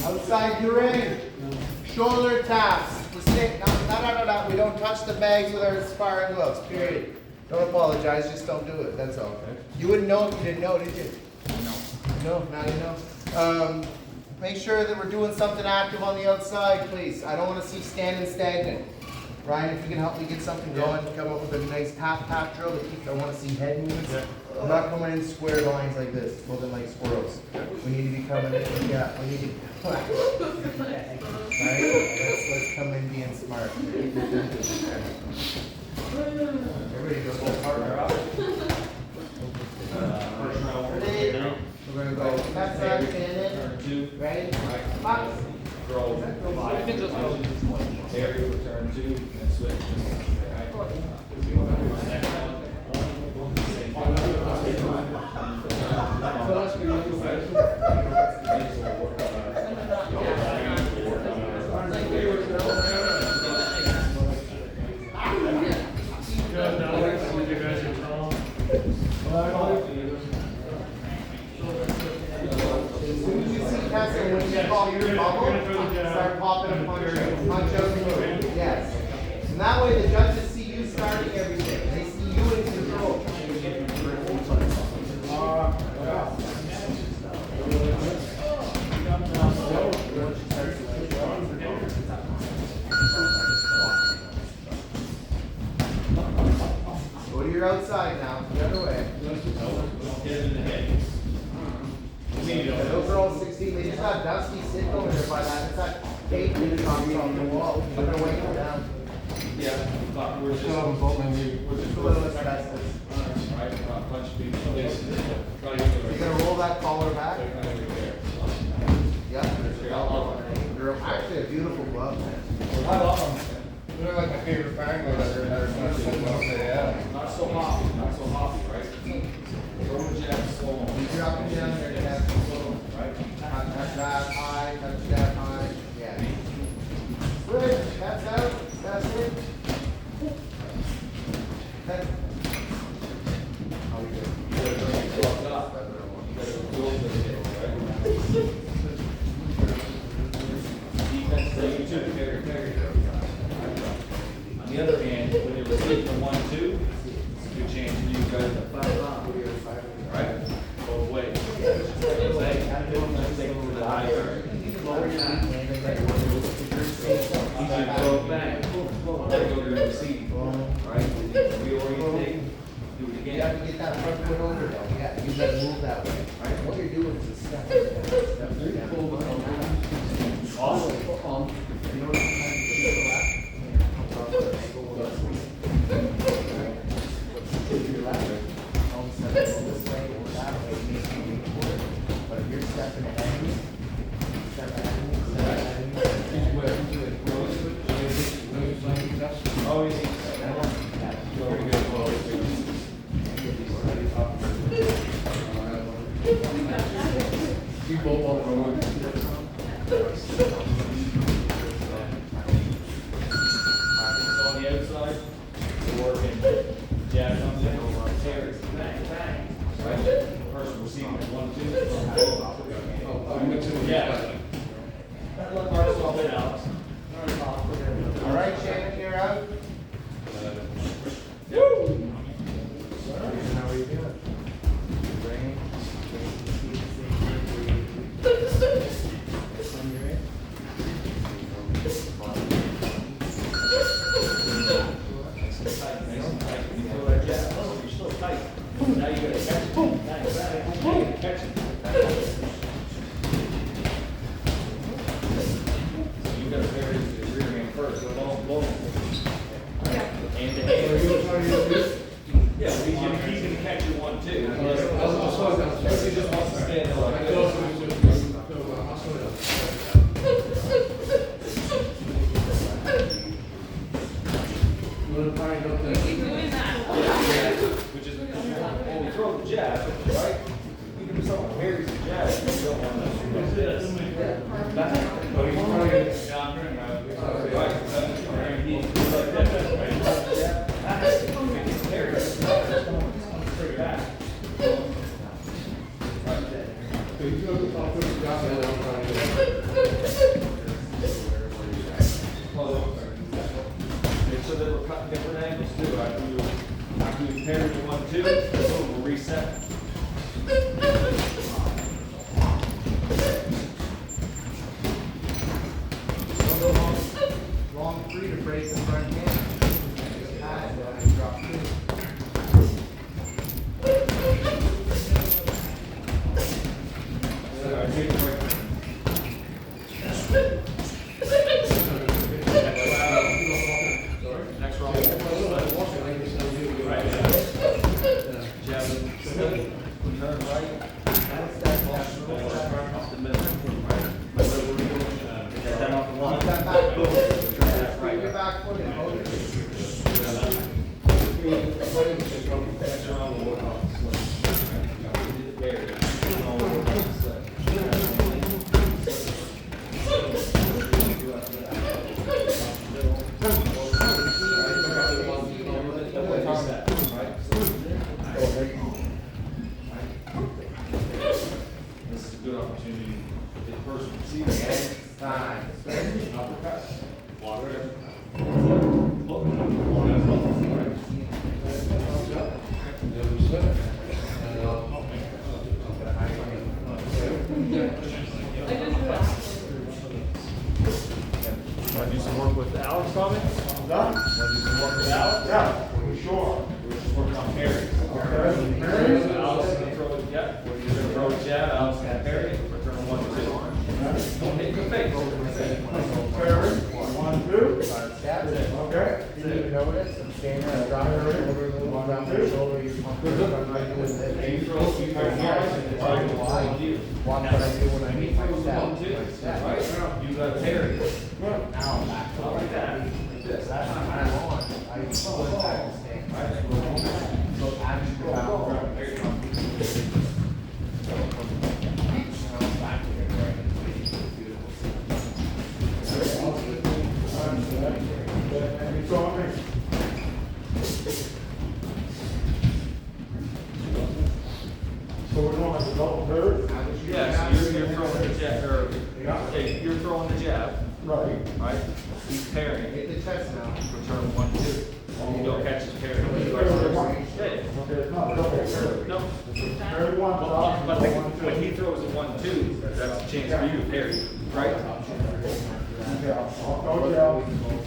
Outside you're in. Shoulder taps. No. We don't touch the bags with our sparring gloves, period. Don't apologize, just don't do it, that's all. You wouldn't know if you didn't know, did you? No, now you know. Make sure that we're doing something active on the outside, please. I don't want to see standing stagnant. Ryan, if you can help me get something going, come up with a nice tap drill to keep, I want to see head movements. I'm not coming in square lines like this, moving like squirrels. We need to be coming in, yeah, we need to. Alright, let's come in being smart. Everybody go full partner up. Ready? We're going to go left side, stand in. Ready? Box. Throw 5 punches. Carry, return 2, and switch. Start popping and punch out and move. Yes. And that way the judges see you starting everything. They see you in control. Go to your outside now. The other way. Those are all 16. They just got Dusty sitting over there by that. It's that 8 minutes on the wall. I'm going to wait for them. Yeah, but we're just A little asbestos. right. Punch people. You're going to roll that collar back? Yeah. They're actually a beautiful glove, man. I love them. They're like my favorite triangle that yeah. Not so hoppy, right? Throw the jab slow. You drop it down there, jab slow. Right? Touch that high, touch that high. Yeah. Good. That's out. That's it. That's how we do. You gotta bring yourself up. You gotta build the hit, right? Defense, so you took carry. On the other hand, when you receive from 1-2, it's a good chance for you guys to 5-5. Right? Both ways. Let's take it to the high turn. You should throw it back. Then go to the receive. Right? Reorientate. Do it You again. have to get that front foot over though. Yeah, you gotta move that way. Right? What you're doing is a step. Step Awesome. You know what I'm trying to do? To your left. All of a sudden, go this way or that way, it makes you move forward. But if you're stepping ahead of me, step ahead of me, step ahead of me, Oh, easy. Very good. You both want to run. On the outside, we're working jab comes in, carry, bang. Right? First receiving 1-2. Yeah. Mark's all in, Alex. All right, Shannon, you're out. Woo! How are you doing? Brain. You're still tight. Now you gotta catch it. Boom. Now you gotta catch it. So you gotta bury the rear hand first. So don't blow. Hand to hand. Yeah, he's gonna catch you 1-2. Unless he just wants to stand there like this. Which is when we throw the jab, right? Even if someone parries the jab, you don't want to do this. But he's throwing it down here, right? And he's like that, right? Jab, and he's parried. Bring it back. Okay, so that we're cutting different angles too. After we parry the 1-2, boom, we'll reset. Don't go long free to break the front hand. Just pass it and drop through. Alright, take a break. Next round. Right. Jab, turn right. Off the middle. Get that off the line. Keep that back foot. Right. Bring your back foot and hold it. Next round, we'll work off the slip. Do the parry. This is a good opportunity to get personal. See the Time. uppercut. Want to do some work with Alex on it? Want to do some work with Alex? Yeah, for sure. We're just working on parry. Parry. So Alex is gonna throw it, yeah, we're gonna throw a jab, Alex is gonna parry, return a 1-2. Don't hit your face. Parry, 1-2. That's it. Okay. You notice, I'm standing there, drop your shoulder, a little drop your shoulder, you pump your front right with You it. throw here, and it's like a you. Watch what I do when I meet my step. 1-2, right? You got parry. Now I'm back. Not like that. Like this. That's not what I want. I put back the stand. So I'm just going There you go. You saw me. So we're doing like a double parry? Yeah, so you're throwing the jab, or, okay, you're throwing the jab, Right. right? He's parrying, Hit the chest now. return 1-2. You don't catch his parry. Yeah. Okay, it's not double parry. No. Parry one, drop, But one, when two. he throws a 1-2, that's a chance for you to parry, right? Yeah, I'll go down,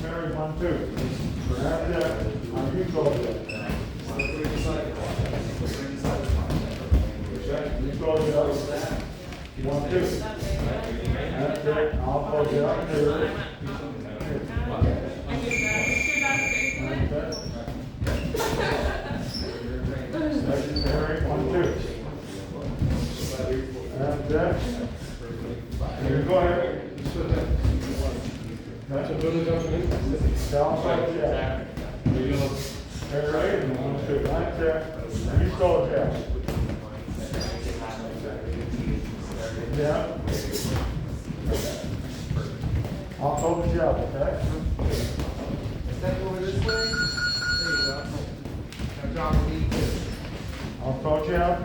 parry 1-2. That's it. Now you go there. You go there. 1-2. That's it. I'll go down here. That's parry 1-2. That's it. Here, go ahead. That's a good enough. Down, side, yeah. Parry and 1-2. That's it. You go there. Yeah. I'll hold the jab, okay? Step over this way. There you go. Now drop a knee too. I'll throw jab.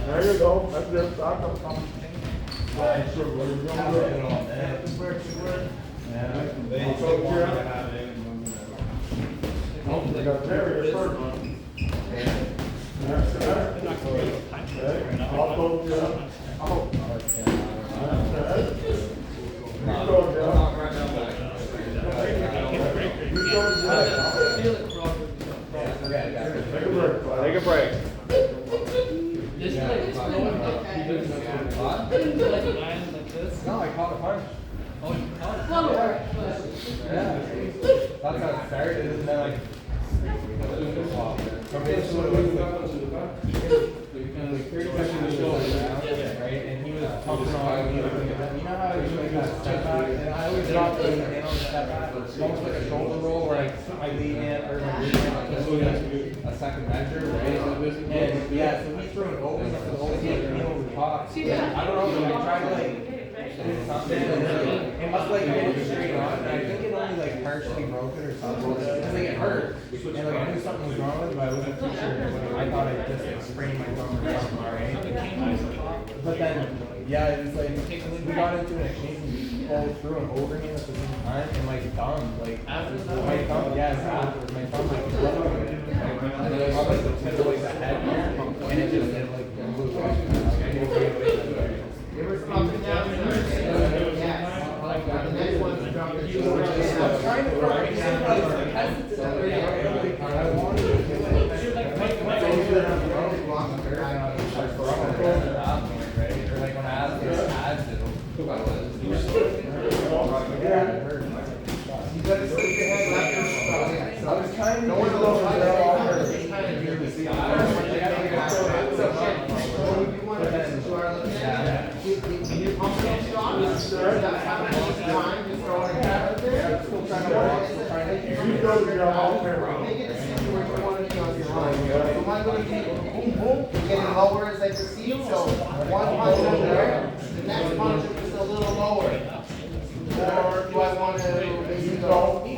There you go. That's it. I'll come. Right, sure. What are you gonna do? This works, it works. I'll throw jab. Oh, we got Terry first. That's it. Okay. I'll throw jab. Oh. That's it. You go jab. You go jab. Take a break. bud. Take a break. No, I caught a punch. Oh, you caught it? Yeah. That's how it started, and then like. Okay, so what right? And he was pumping on me. You know how you like that step back? And I always drop the hand on the step back. It's almost like a shoulder roll where I put my lead in or my lead in like a second measure, right? And yeah, so he's throwing open, so the open heel over the top. I don't know, but I tried to like did something, and then it must like hit it straight on, and I think it only like partially broke it or something, because like it hurt, and like I knew something was wrong with it, but I wasn't too sure, I thought I just like sprained my thumb or something, right? But then, yeah, it was like, we got into an exchange, and we pulled through and over him at the same time, and my thumb, like, my thumb, yes, after, my thumb like broke, and then I got like the tip of like the head here, and it just, it like, blew away. They were pumping down. Yes. The next one's jumping. I'm trying to work, I was hesitant, I wanted to do it. Or like when I asked this, You gotta stick your head left. I was trying to Don't worry about it. Just kind of do this. You want to listen to our Can you pump it strong? That's how much time just throwing it out there. You go to your home here. Make it a decision where you want to be on your line. You want to go to boom, boom, getting lower as I proceed. So one punch up there, the next punch is a little lower. Or do I want to maybe go boom,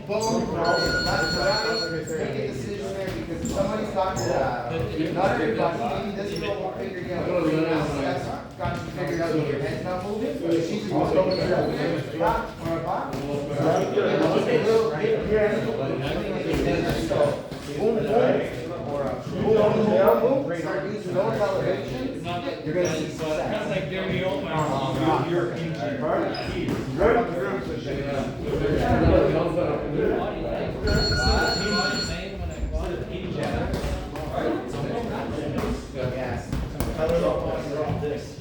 boom? That's right. Make a decision there because if somebody's got not everybody, maybe this girl won't figure it out. That's got you figured out with your head's not moving. She's just going to go back or back. So, boom, boom. Or boom, boom. Start using those elevations. You're going to see success. You're injured. Yes.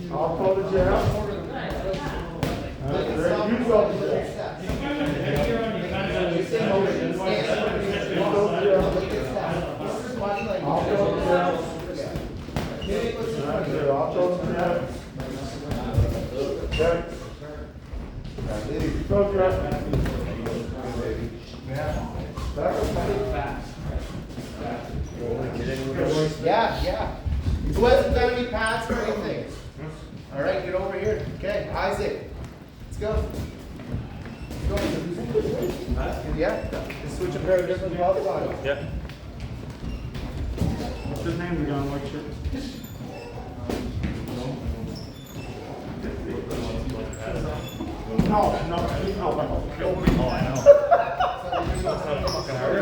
I'll call the jab. You go to the jab. I'll call the jab. I'll call the jab. Okay. Go jab. Yeah. Who hasn't done any pads or anything? All right, get over here. Okay, Isaac, let's go. Yeah, just switch a pair of different gloves on. Yeah. What's his name? We got on white shirt. No. Oh, I know.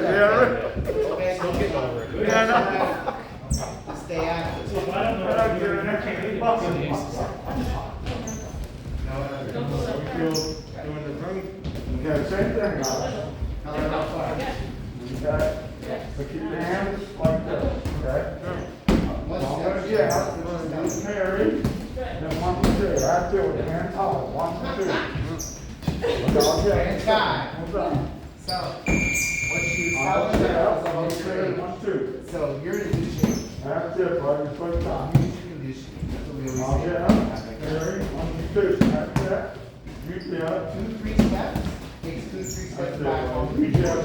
Yeah, right. Okay, so get over it. Yeah, I know. Stay active. Yeah, same thing. Okay. So keep your hands like this, okay? I'm gonna get out, you're gonna do carry, then 1, 2, that's it, with the hands out, 1, 2. And time. Hold on. So, what you I'll tell get them out, now I'll is carry, I'm 1, 2. So you're in good shape. That's it, bud, you're supposed to. I'm in conditioning. That's what we always I'll say. get out, carry, 1, 2, that's it. You get up. 2, 3 steps. Takes 2, 3 steps back. What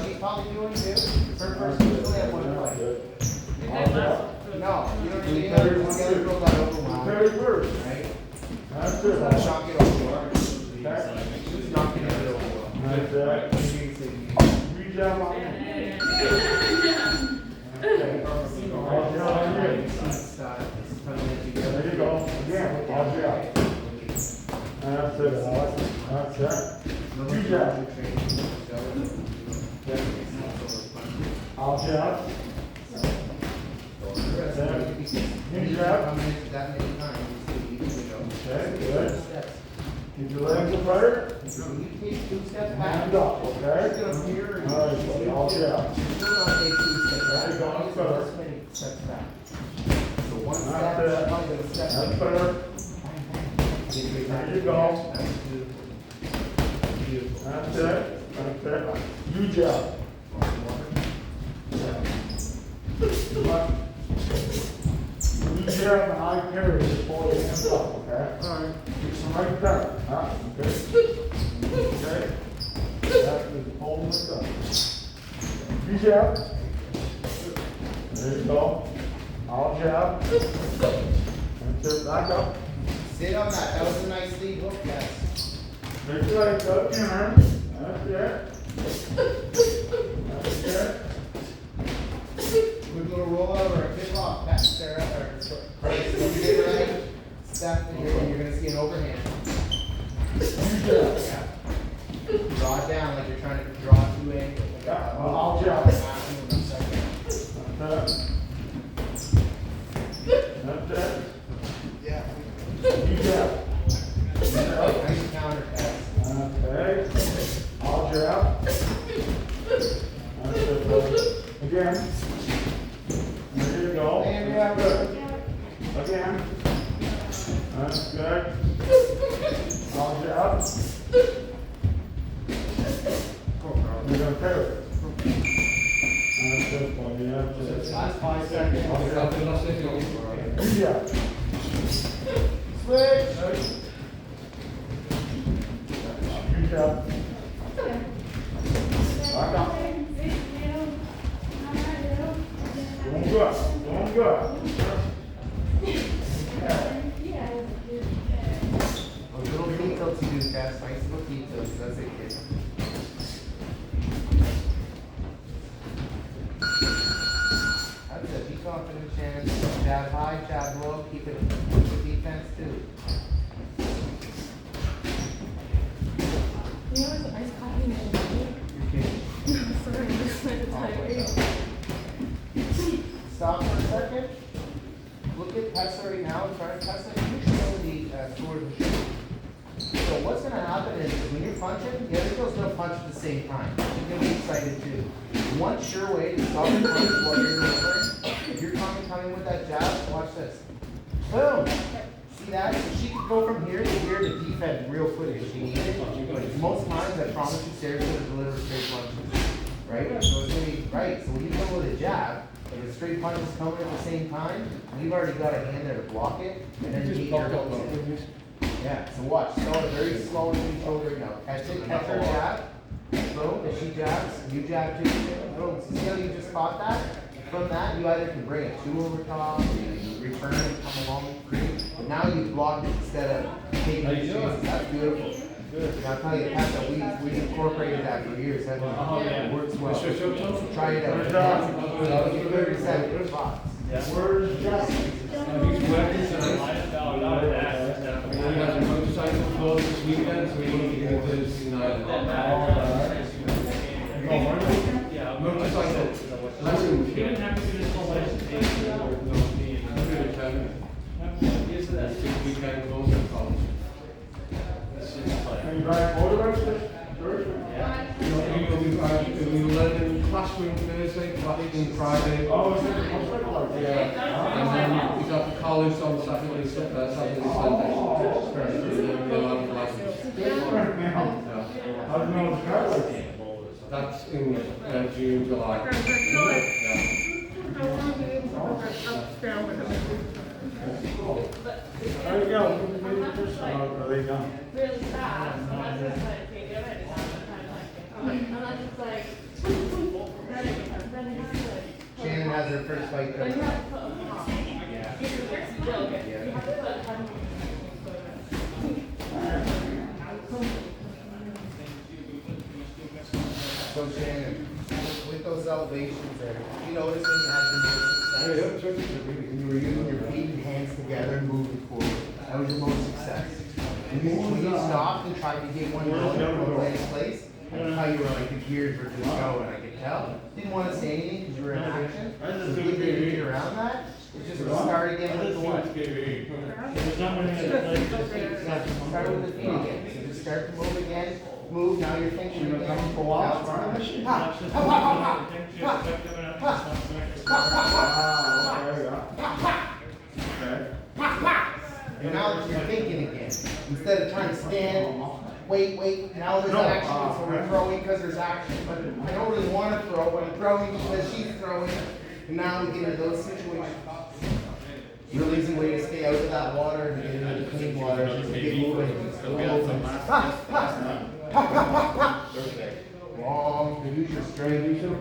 she's probably doing too. Her person usually have one play. No, you don't need to get the other girl got overwhelmed. Carry first. Right? That's it. Shock it over. Okay. She's knocking it over. That's it. You jump on me. Okay. I'll jump on you. There you go. Again, I'll jump. That's it, Alex. That's it. You jump. I'll jump. You jump. That many times. Okay, good. Keep your legs apart. So you take 2 steps back. Hand up, It's okay? gonna mirror you. All right, buddy, I'll jump. Still gonna take 2 steps back. There you go, that's It's better. this many steps back. So 1 step, That's it. she's probably gonna step That's back. better. There you go. That's good. Beautiful. That's it. That's it. You jump. You jump and I carry before you hand up, okay? All right. Right there. Huh? Okay. Okay. That's the whole like that. You jump. There you go. I'll jump. That's it. Back up. Sit on that. That was a nice lead hook, yes. Make your legs up, Karen. That's it. That's it. We're gonna roll over a kick off, Pat, Sarah, or right, so you get right, step, and you're gonna see an overhand. Yeah. Draw it down like you're trying to draw two angles. Like Yeah, I'll jump. That's That's it. Yeah. You jab. Nice counter pass. Okay. I'll jab. That's it, bud. Again. There you go. And we have Good. Again. That's good. I'll jab. You're gonna pair it. That's it, buddy. That's it. last 5 seconds. You jab. Switch. You jab. Back up. Doing good. Doing good. Little details to do, guys. Nice little details. That's it, kid. That's it. Be confident, Shannon. Jab high, jab low. Keep it with defense too. You know what's ice coffee machine? You're kidding. Sorry, I'm just trying to tell you. Stop for a second. Look at Tessa right now. Try to Tessa. You show the sword machine. So what's going to happen is when you're punching, the other girl's going to punch at the same time. She's going to be excited too. One sure way to stop the punch while you're delivering, if you're coming with that jab, watch this. Boom! See that? So she could go from here to here to defend real quick if she needed. But most times, I promise you, Sarah's going to deliver straight punches. Right? So it's going to be, right, so when you go with a jab, if the straight punch is coming at the same time, we've already got a hand there to block it, and then get your hooks in. Yeah, so watch, start very slow and controlled right now. Catch it, catch her jab. Boom, if she jabs, you jab too. Boom, so see how you just caught that? From that, you either can bring it two over top, you return and come along, great. But now you've blocked it instead of taking the chances. That's beautiful. And I'll tell you, Pat, that we've incorporated that for years, haven't we? It works well. Try it out. I'll give you 30 seconds. Where's Justin? We have a motorcycle club this weekend, so we need to get this United. Motorcycle lesson camp. This weekend goes to college. Can you drive motorbikes? We learn in classroom Thursday, classroom Friday. Oh, is it a motorcycle like that? And then we got the college on Saturday, Sunday. And then we'll have the lessons. Different now. Yeah. How do you know it's car like? That's in June, July. There you go. Are they done? Really fast, and that's just like, okay, the other end is not and I'm just like, then you have to like. Shannon has her first fight Then you coming. have to put a pop. Still, okay, you have to put a ton. So Shannon, with those elevations there, you notice when you had the most success? You were using your feet and hands together and moving forward. That was your most success. When you stopped and tried to get one going from place to place, I could tell you were like the gears were just going, I could tell. Didn't want to say anything because you were in action. So the good way to get around that is just to start again with the one. Start with the feet again. So just start to move again. Move, now you're thinking you're coming for walks. And now you're thinking again. Instead of trying to stand, wait, now there's action, so we're throwing because there's action. But I don't really want to throw, but I'm throwing because she's throwing. And now we get into those situations. Real easy way to stay out of that water and get into the clean water is to get moving. Long, use your strength, use your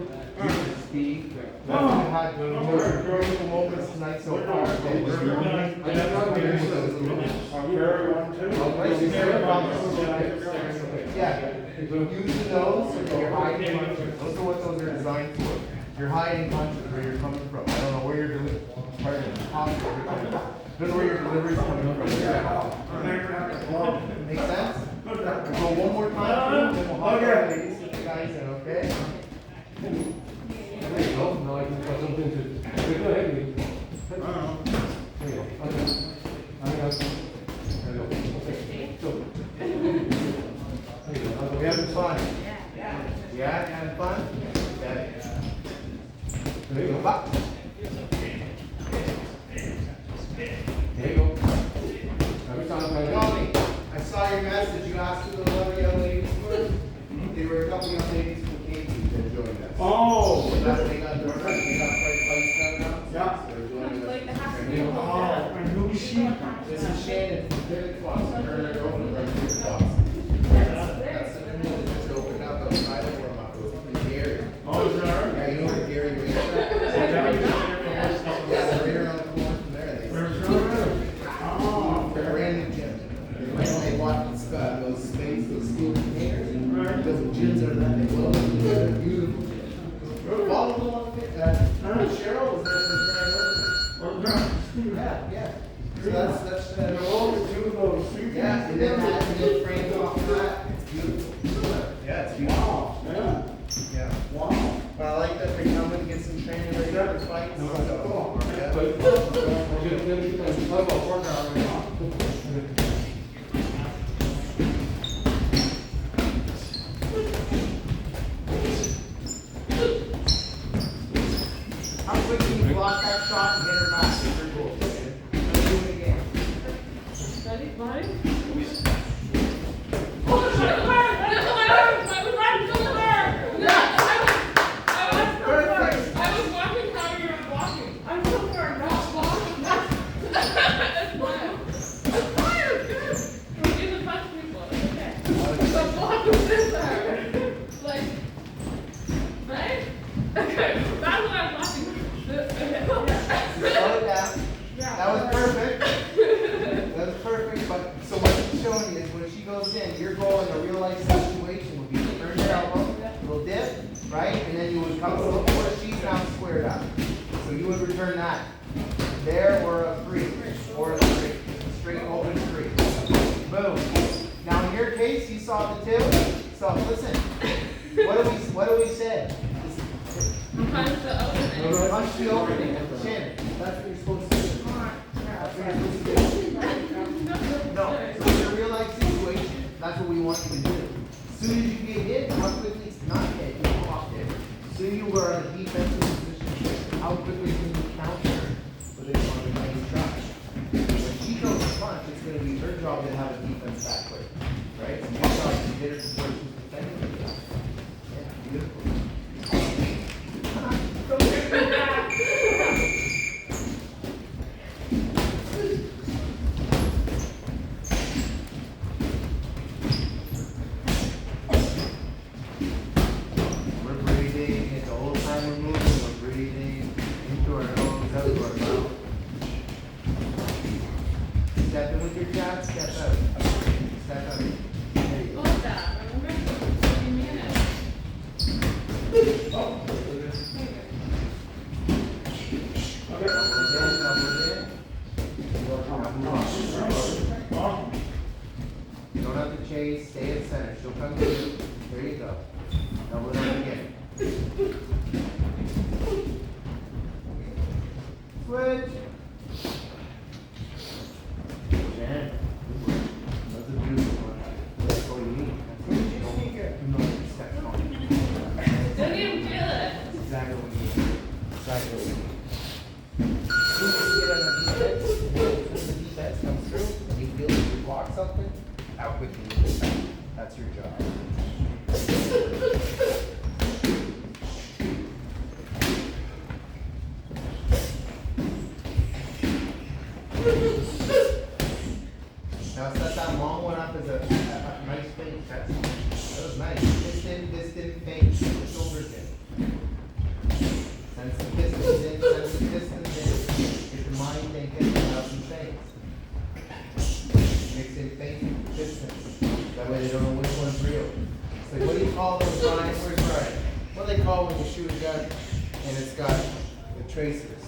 speed. We've had most beautiful moments tonight so far. using those, if you're hiding punches, those are what those are designed for. You're hiding punches where you're coming from. I don't know where you're doing, pardon me, hospital, you're coming from. Don't know where your delivery's coming from. Make sense? We'll go one more time, then we'll hug our ladies, get the guys in, okay? There you go, now I can put something to, go ahead, Lee. There you go. Okay. I got some. There you go. Okay. So. There you go. We having fun? Yeah, having fun? Okay. There you go. Up. There you go. Every time I Tony, I saw your message, you asked who the other young ladies were? They were a couple young ladies from Katy that joined us. Oh. They got price done now. Yeah. So they're joining us. Like the half And they were- Oh, and who is she? This is Shannon from Pivot Fox, her and her girlfriend are Pivot Fox. That's the new one that just opened up outside of Warm-Up, it was in Gary. Oh, is that Yeah, you know where Gary Race is? Yeah, they're right around the corner from there. They- Where's her? Oh, They're a brand new gym. They bought those space, those steel containers, and those gyms are that, they love them, they're beautiful. Follow them on Cheryl was there for the grand opening. Yeah. So that's, And they're all two of those things. yeah, and then it framed off that, it's beautiful. Yeah, it's beautiful. Wow, yeah, Yeah. wow. But I like that they're coming to get some training ready for the fights. No, So, cool. yeah. But, just, let's go work out right now. How quick can you block that shot and hit her back? It's pretty cool. Let's do it again. Ready, mine? Oh, shit, where? I was right to the there. Yeah, I was walking how you were walking. I'm so far not walking. That's fine. That's fine, it's good. We're getting a bunch of people, it's okay. The block was in there. Like, right? Okay, that's what I was watching. Okay. Slow it down. Yeah. That was perfect. That was perfect, but, so what she's showing you is when she goes in, your goal in a real life situation would be to turn your elbow, little dip, right? And then you would come to look where she's now squared up. So you would return that. There or a free, or a straight, straight open free. Boom. Now in your case, you saw the two. So listen, what do we say? Punch the opening. Punch the opening at the chin. That's what you're supposed to do. That's what you're supposed to do. No, so in a real life situation, that's what we want you to do. As soon as you get hit, how quickly, not hit, you come off hit. As soon as you were in a defensive position, how quickly can you counter with it on the main shot? When she throws a punch, it's gonna be her job to have a defense back quick, right? So your job is to hit her before she's defending you. Yeah, beautiful. We're breathing, it's the whole time we're moving, we're breathing into our nose, out of our mouth. Step in with your jab, step out. Step out. There you go. Hold that. Remember, 30 minutes. You don't have to chase, stay at center, she'll come to you. There you go. Double it up again. Switch. Jen, that's a beautiful one. That's all you need. You know it's step on. Don't even feel it. That's exactly what you need. Exactly what you need. As soon as you get on the defense, as soon as the defense comes through, and you feel like you block something, how quickly you get back. That's your job. Now set that long one up as a nice fake test. That was nice. This didn't fake. The shoulders in. Send some distance in, send some distance in. Get the mind thinking about some things. Mix in fake distance. That way they don't know which one's real. It's like, what do you call those lines? Where's Brian? What do they call when you shoot a gun and it's got the tracers?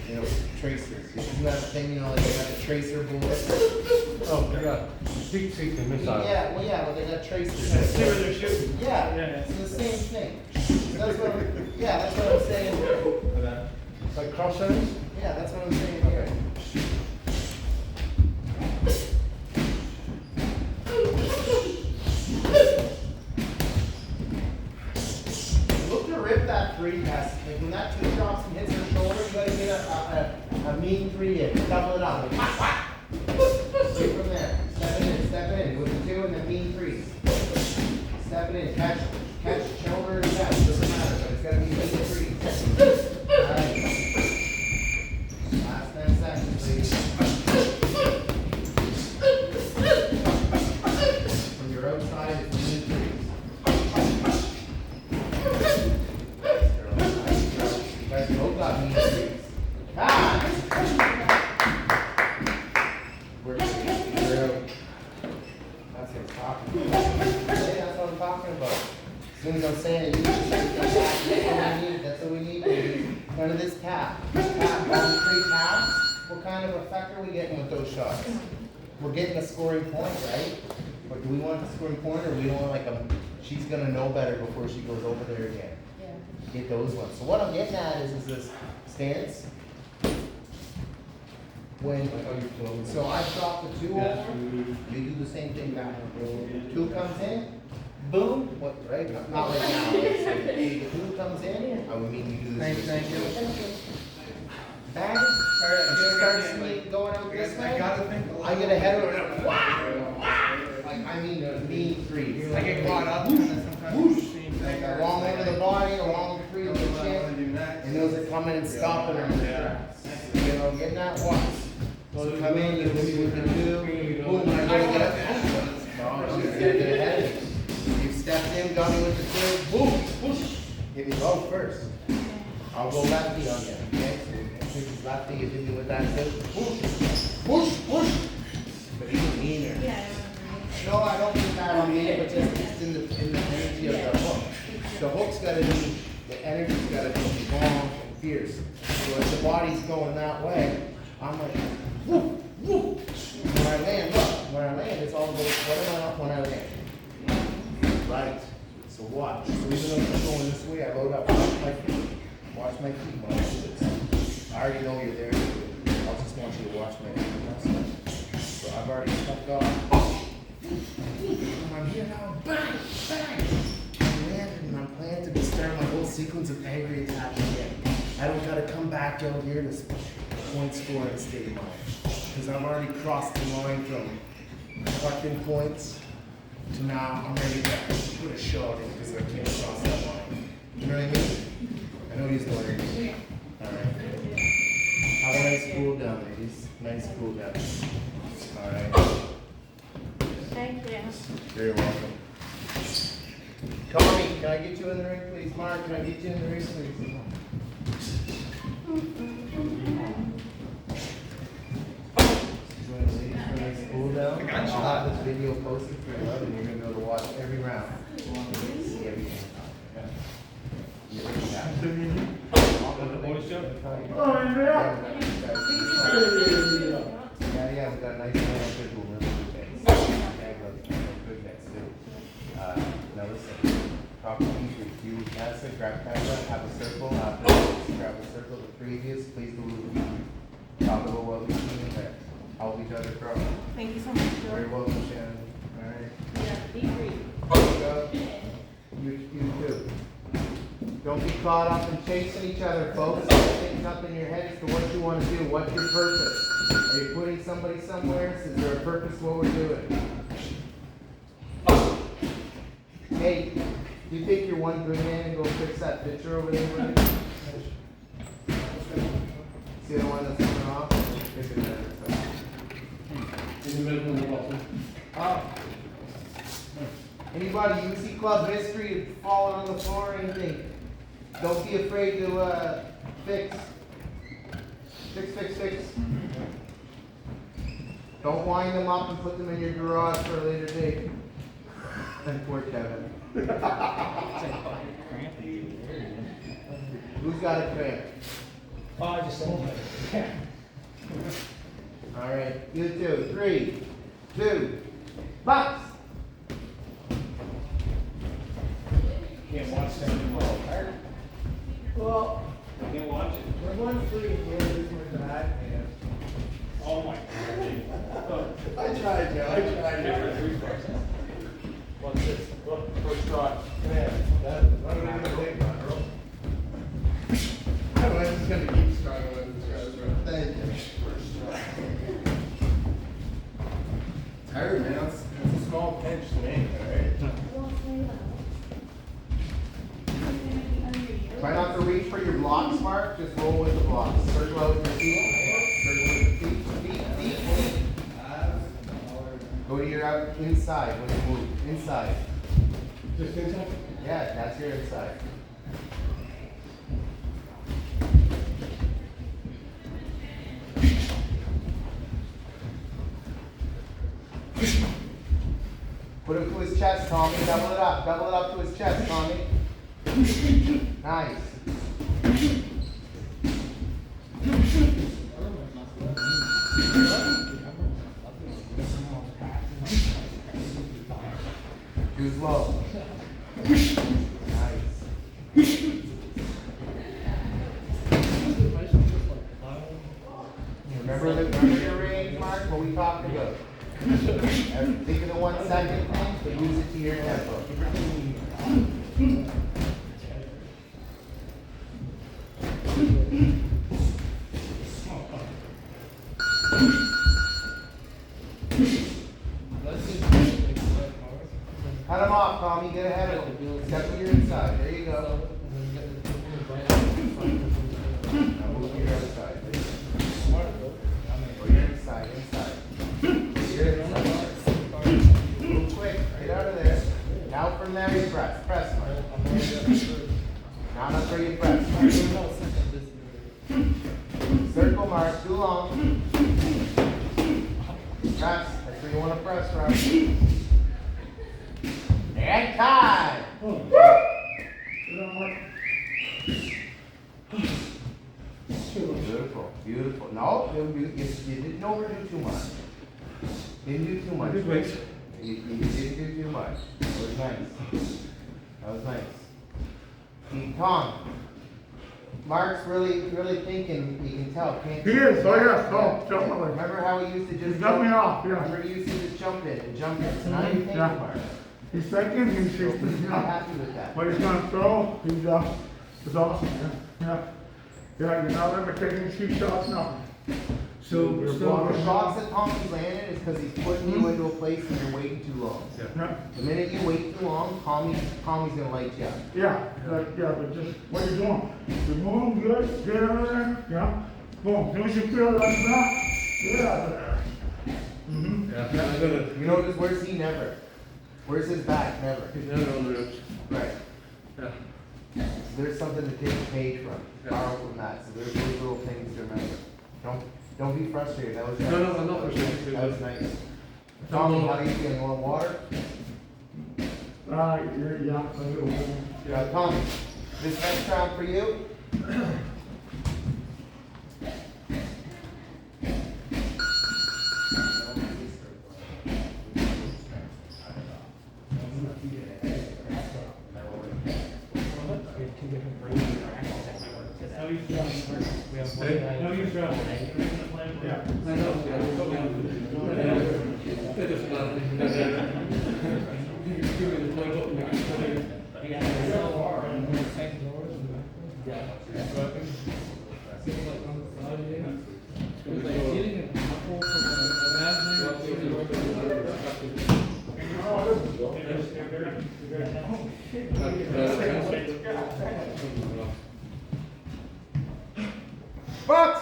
You know, tracers. Isn't that a thing, you know, like they got the tracer bullet? Oh, yeah. Deep seeking missile. Yeah, well, yeah, well, they got tracers. See where they're shooting. Yeah, Yeah. it's the same thing. That's what, yeah, that's what I'm saying here. It's like cross-ends? Yeah, that's what I'm saying here. Look to rip that three pass. Like when that two drops and hits her shoulder, you gotta get a mean three in. Double it up. Like, whack, whack. Straight from there. Step in with the two and the mean threes. Step it in. Catch, shoulder, and catch. Doesn't matter, but it's gotta be mean threes. Alright. Last 10 seconds, please. From your outside, it's mean threes. You guys both got mean threes. Ah! We're out. That's what I'm talking about. Hey, that's what I'm talking about. As soon as I'm saying it, you should say that's what we need. That's what we need. Baby. None of this tap. Tap. All three taps. What kind of effect are we getting with those shots? We're getting a scoring point, right? But do we want the scoring point, or we don't want like a? She's gonna know better before she goes over there again. Get those ones. So what I'm getting at is this stance. When, so I drop the two over, you do the same thing back. Two comes in, boom, what, right? Not right now. The two comes in, I would mean you do this. Thank you. Bang, she starts me going out this way. I get ahead of her. Like, I mean, the mean threes. I get caught up and then sometimes it seems like Along over the body, along the three of the chin, and those are coming and stopping her in the tracks. You know, getting that once. So come in, you hit me with the two, boom, I go get it. No, you gotta get ahead of me. You stepped in, got me with the two, boom, push. Hit me both first. I'll go lefty on you, okay? So since it's lefty, you hit me with that two, push. But even meaner. No, I don't mean that on me, but just it's in the energy of the hook. The hook's gotta be, the energy's gotta be long and fierce. So if the body's going that way, I'm like, whoop, whoop. When I land, look, when I land, it's all about, what am I up when I land? Right. So watch. So even though I'm going this way, I load up, watch my feet. Watch my feet when I do this. I already know you're there. I just want you to watch my feet. So I've already stepped off. I'm here now, bang, bang. I'm landing and I'm planted to start my whole sequence of angry attacks again. I don't gotta come back out here to point scoring state of mind. Because I've already crossed the line from collecting points to now I'm ready to put a shot in because I can't cross that line. You know what I mean? I know he's going to. Alright. Have a nice cool down, ladies. Nice cool down. Alright. Thank you. You're welcome. Tommy, can I get you in the ring, please? Mark, can I get you in the ring, please? Cool down. I'll have this video posted for you, and you're gonna be able to watch every round. See everything. You're ready now. Yeah, we got a nice little visual, really good mix. Yeah, good mix too. Now listen, proper if you pass it, grab camera, have a circle, after this, grab a circle, the previous, please do talk about what we've seen there. Help each other grow. Thank you so much, Very George. welcome, Shannon. Alright. Yeah, be free. You too. Don't be caught up in chasing each other, folks. Things up in your head as to what you want to do. What's your purpose? Are you putting somebody somewhere? Is there a purpose to what we're doing? Hey, do you think you're one good man and go fix that picture over there, buddy? See the one that's coming off? Fix it better. In the middle of the bottom. Anybody, UC Club history, falling on the floor or anything? Don't be afraid to fix. Fix. Don't wind them up and put them in your garage for a later date. Poor Kevin. Who's got a cramp? Oh, I just don't like it. All right, you two, 3, 2, box. Can't watch that anymore. Well, Can't watch it. we're 1-3 here, this one's bad. Oh my God. I tried, Joe, I tried. What's this? Look, first try. Yeah, that's what am I gonna take, bro? I'm just gonna keep struggling with this guys, thank you. Tired, man, it's a small pinch to me, alright? Try not to reach for your blocks, Mark, just roll with the blocks. Circle out with your feet, circle with your feet. Go to your out inside when you move, inside. Just inside? Yeah, that's your inside. Put him to his chest, Tommy. Double it up to his chest, Tommy. Nice. Too slow. Nice. Remember your range, Mark, what we talked about? Think of the 1 second thing, but use it to your tempo. Cut him off, Tommy. Get ahead of him. Step to your inside. There you go. Now move to your other side. Go your inside, inside. Your inside. Move quick. Get out of there. Now from there you press. Press, Mark. Now that's where you press. Circle, Mark. Too long. Press. That's where you want to press, right? And time! Beautiful, beautiful. No, you didn't overdo too much. Didn't do too much. You didn't do too much. That was nice. That was nice. Tom, Mark's really thinking, you can tell, can't you? He is, oh yes, Yeah. oh, definitely. Remember how he used to just He got me jump- off, yeah. Remember he used to just jump in and jump in. So now you're thinking, Yeah. Mark. He's thinking, he's He's not happy with that. what he's gonna throw, he's awesome, yeah. Yeah, you're not ever taking 2 shots now. So, You're The blocking. shots that Tommy's landing is because he's putting you into a place and you're waiting too long. Yeah, The minute you wait too long, Tommy's gonna light you up. yeah, but just, what you're doing, you're moving good, get out of there, yeah, boom, as soon as you feel like that, get out of there. Mm-hmm. yeah, I gotta, You notice, where's he never? Where's his back? Never. he's never on the ropes. Right. Yeah. So there's something to take a page from, Yeah. borrow from that. So there's those little things to remember. Don't be frustrated. That was nice. No, I'm not frustrated. That was nice. Tommy, how are you feeling? You want water? Yeah, a little bit. Tommy, this next round for you. No use trouble. Yeah. I know. It is not. You give me the point up next Box!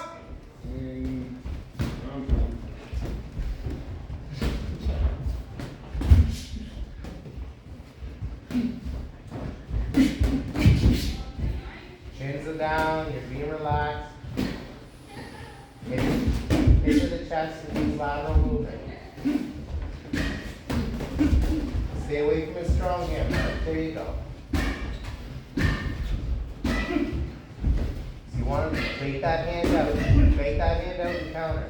Chins are down, you're being relaxed. Hit to the chest and use lateral movement. Stay away from his strong hand, Mark. There you go. So you want to fake that hand out. Fake that hand out and counter.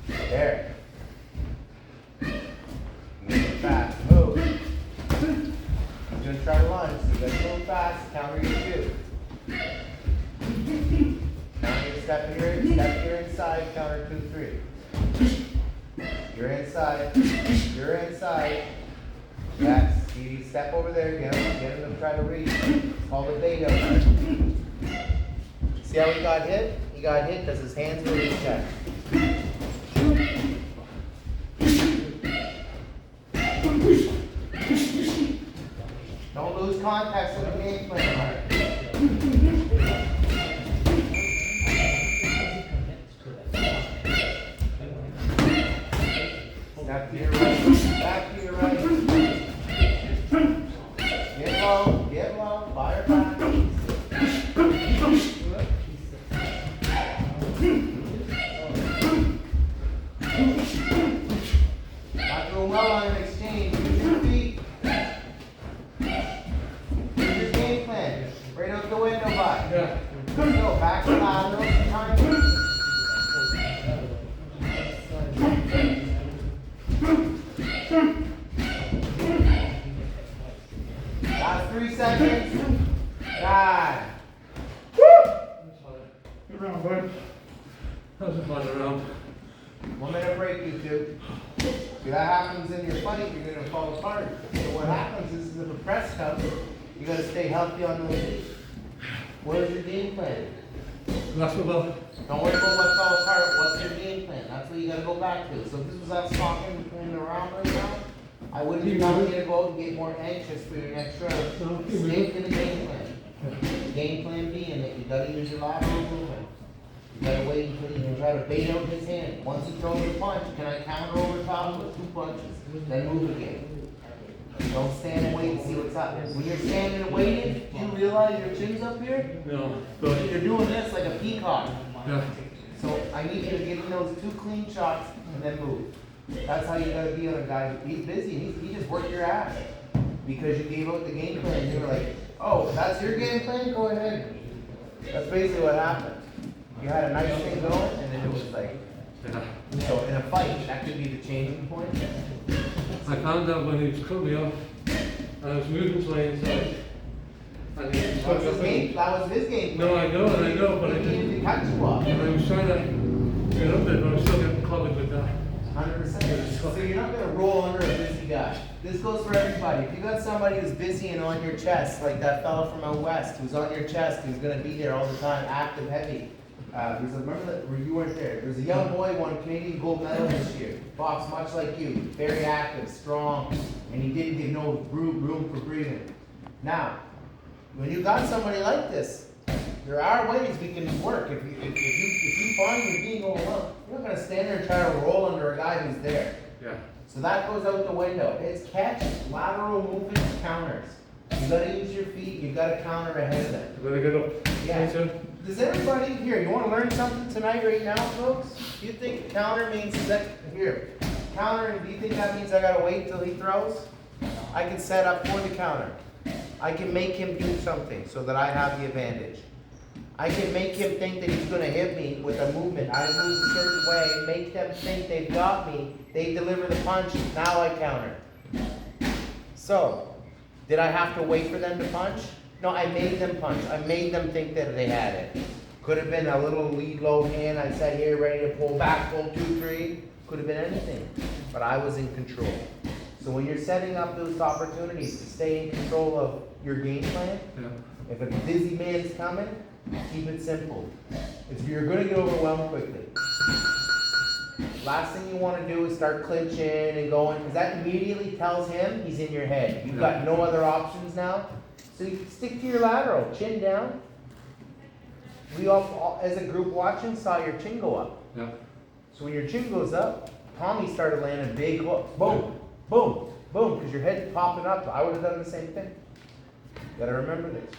There. Move fast. Move. I'm going to try to lunge. So you got to move fast. Counter your two. Counter your step here inside. Counter 2, 3. You're inside. You're inside. Yes. You step over there. Get him to try to reach. It's called a bait out. See how he got hit? He got hit because his hands were in his chest. Don't lose contact with the game plan, Mark. Step to your right. Back to your right. Get low, fire back. Not doing well on an exchange. Use your feet. Use your game plan. Right out the window, bud. Yeah. Go back to lateral. Time. Last 3 seconds. 9. Good round, bud. That was a fun round. 1 minute break, you two. See, that happens in your fight, you're going to fall apart. So what happens is if a press comes, you got to stay healthy on those knees. What is your game plan? Last one, well. Don't worry about what fell apart. What's your game plan? That's what you got to go back to. So if this was us talking between the round right now, I wouldn't be telling you to go out and get more anxious for your next round. Stay to the game plan. Game plan being that you got to use your lateral movement. You gotta wait until you can try to bait out his hand. Once he throws a punch, can I counter over top with 2 punches? Then move again. Don't stand and wait and see what's up. When you're standing and waiting, do you realize your chin's up here? No, but, You're doing this like a peacock. yeah. So I need you to get in those 2 clean shots and then move. That's how you gotta be on a guy. He's busy. He just worked your ass. Because you gave out the game plan. You were like, oh, that's your game plan? Go ahead. That's basically what happened. You had a nice thing going, and then it was like, Yeah. so in a fight, that could be the changing point. I found out when he was cutting me off, and I was moving to my inside. And he was That was cutting his me game, off. that was his game plan. No, I know, but I He needed didn't. to cut you off. And I was trying to get up there, but I was still getting caught with that. 100%. So you're not gonna roll under a busy guy. This goes for everybody. If you got somebody who's busy and on your chest, like that fella from out west, who's on your chest, who's gonna be there all the time, active, heavy. Remember that, you weren't there. There's a young boy won Canadian gold medal this year. Box much like you, very active, strong, and he didn't get no room for breathing. Now, when you got somebody like this, there are ways we can work. If you find you're being overwhelmed, you're not gonna stand there and try to roll under a guy who's there. Yeah. So that goes out the window. It's catch, lateral movements, counters. You gotta use your feet, you gotta counter ahead of them. I'm gonna get up. Yeah. Thanks, sir. Does everybody here, you wanna learn something tonight right now, folks? Do you think counter means that, here, counter, do you think that means I gotta wait till he throws? I can set up for the counter. I can make him do something so that I have the advantage. I can make him think that he's gonna hit me with a movement. I move a certain way, make them think they've got me, they deliver the punch, now I counter. So, did I have to wait for them to punch? No, I made them punch. I made them think that they had it. Could have been a little lead low hand. I sat here ready to pull back, pull 2, 3. Could have been anything. But I was in control. So when you're setting up those opportunities to stay in control of your game plan, Yeah. if a busy man's coming, keep it simple. If you're gonna get overwhelmed quickly. Last thing you wanna do is start clinching and going, because that immediately tells him he's in your head. You've got no other options now. So you stick to your lateral, chin down. We all, as a group watching, saw your chin go up. Yeah. So when your chin goes up, Tommy started landing big hooks. Boom, boom, boom, because your head's popping up. I would have done the same thing. Gotta remember this.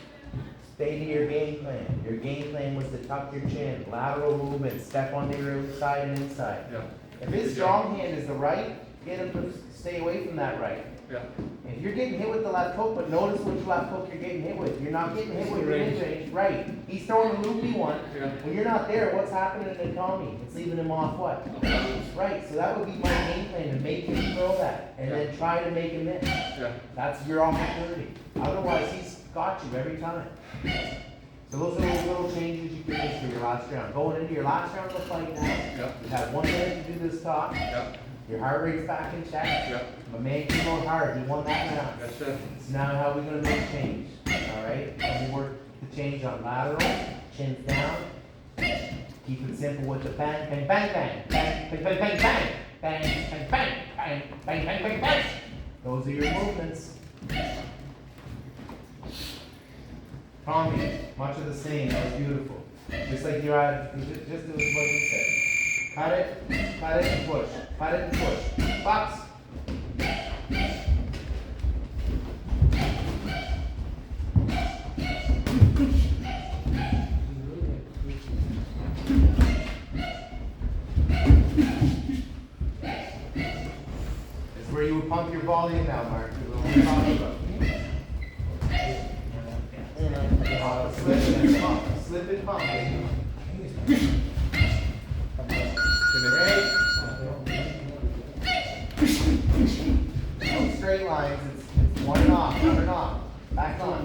Stay to your game plan. Your game plan was to tuck your chin, lateral movement, step on the outside and inside. Yeah. If his strong hand is the right, get him to stay away from that right. Yeah. If you're getting hit with the left hook, but notice which left hook you're getting hit with. You're not getting hit with your mid-range, right. He's throwing a loopy one. Yeah. When you're not there, what's happening to Tommy? It's leaving him off what? Right, so that would be my game plan, to make him throw that, and then try to make him miss. Yeah. That's your opportunity. Otherwise, he's got you every time. So those are those little changes you can make for your last round. Going into your last round of the fight now, Yeah. you have 1 minute to do this talk. Yeah. Your heart rate's back in check. Yeah. My man came out hard, he won that round. That's it. So now how are we gonna make change? Alright, and we work the change on lateral, chins down. Keep it simple with the bang, bang, bang, bang, bang, bang, bang, bang, bang, bang, bang, bang, bang, bang, bang, bang, bang. Those are your movements. Tommy, much of the same, that was beautiful. Just like your eye, just do what you said. Cut it and push. Cut it and push. Box. It's where you would pump your volume now, Mark. Is what we're talking about. Slip and pump. Slip and pump, baby. Ready? No straight lines. It's one and off, one and off. Back on.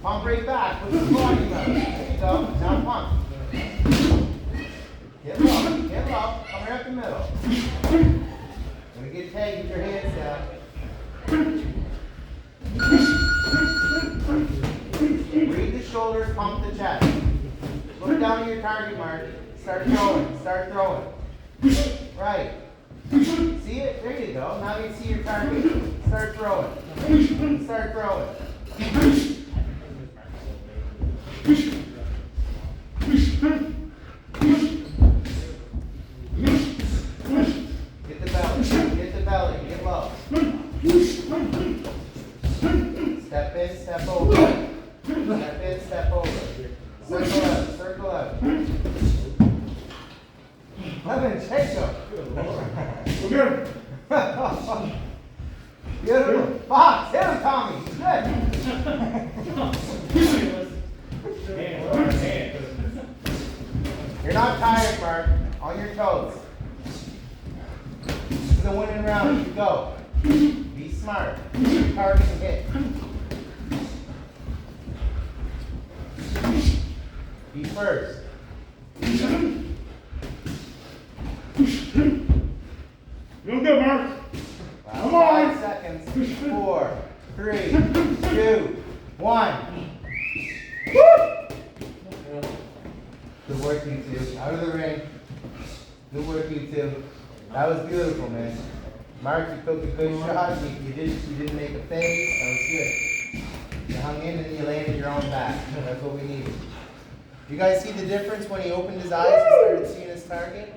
Pump right back. Put the body down. There you go. Now pump. Get low. Get low. Come right up the middle. Gonna get tagged with your hands down. Breathe the shoulders, pump the chest. Look down at your target mark. Start throwing. Start throwing. Right. See it? There you go. Now you see your target. Start throwing. Start throwing. Get the belly. Get the belly. Get low. Step in, step over. Step in, step over. Circle up, circle up. Lemon, shake them. We're good. Beautiful. Box, hit him, Tommy. Good. You're not tired, Mark. On your toes. This is a winning round. You go. Be smart. Target and hit. Be first. Real good, Mark. Last Come 5 on. seconds. 4, 3, 2, 1. Good work, you two. Out of the ring. Good work, you two. That was beautiful, man. Mark, you took a good shot. You didn't make a face. That was good. You hung in and you landed your own back. That's what we needed. You guys see the difference when he opened his eyes and started seeing his target?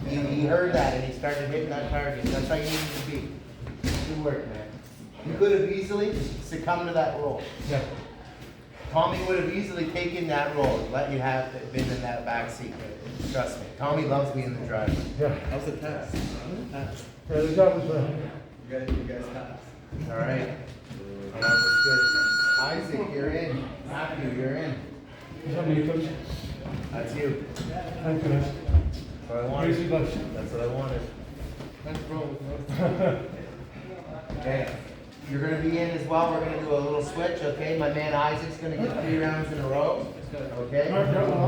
He heard that and he started hitting that target. That's how you need to be. Good work, man. You could have easily succumbed to that roll. Yeah. Tommy would have easily taken that role, let you have been in that back seat. Trust me. Tommy loves being the driver. Yeah. How's the test? Yeah, the job was well. You guys passed. All right. That was good. Isaac, you're in. Matthew, you're in. Somebody coach. That's you. Thank you. That's what I wanted. Easy bucks. That's what I wanted. Thanks, bro. Okay. You're gonna be in as well. We're gonna do a little switch, okay? My man Isaac's gonna get 3 rounds in a row. Okay? And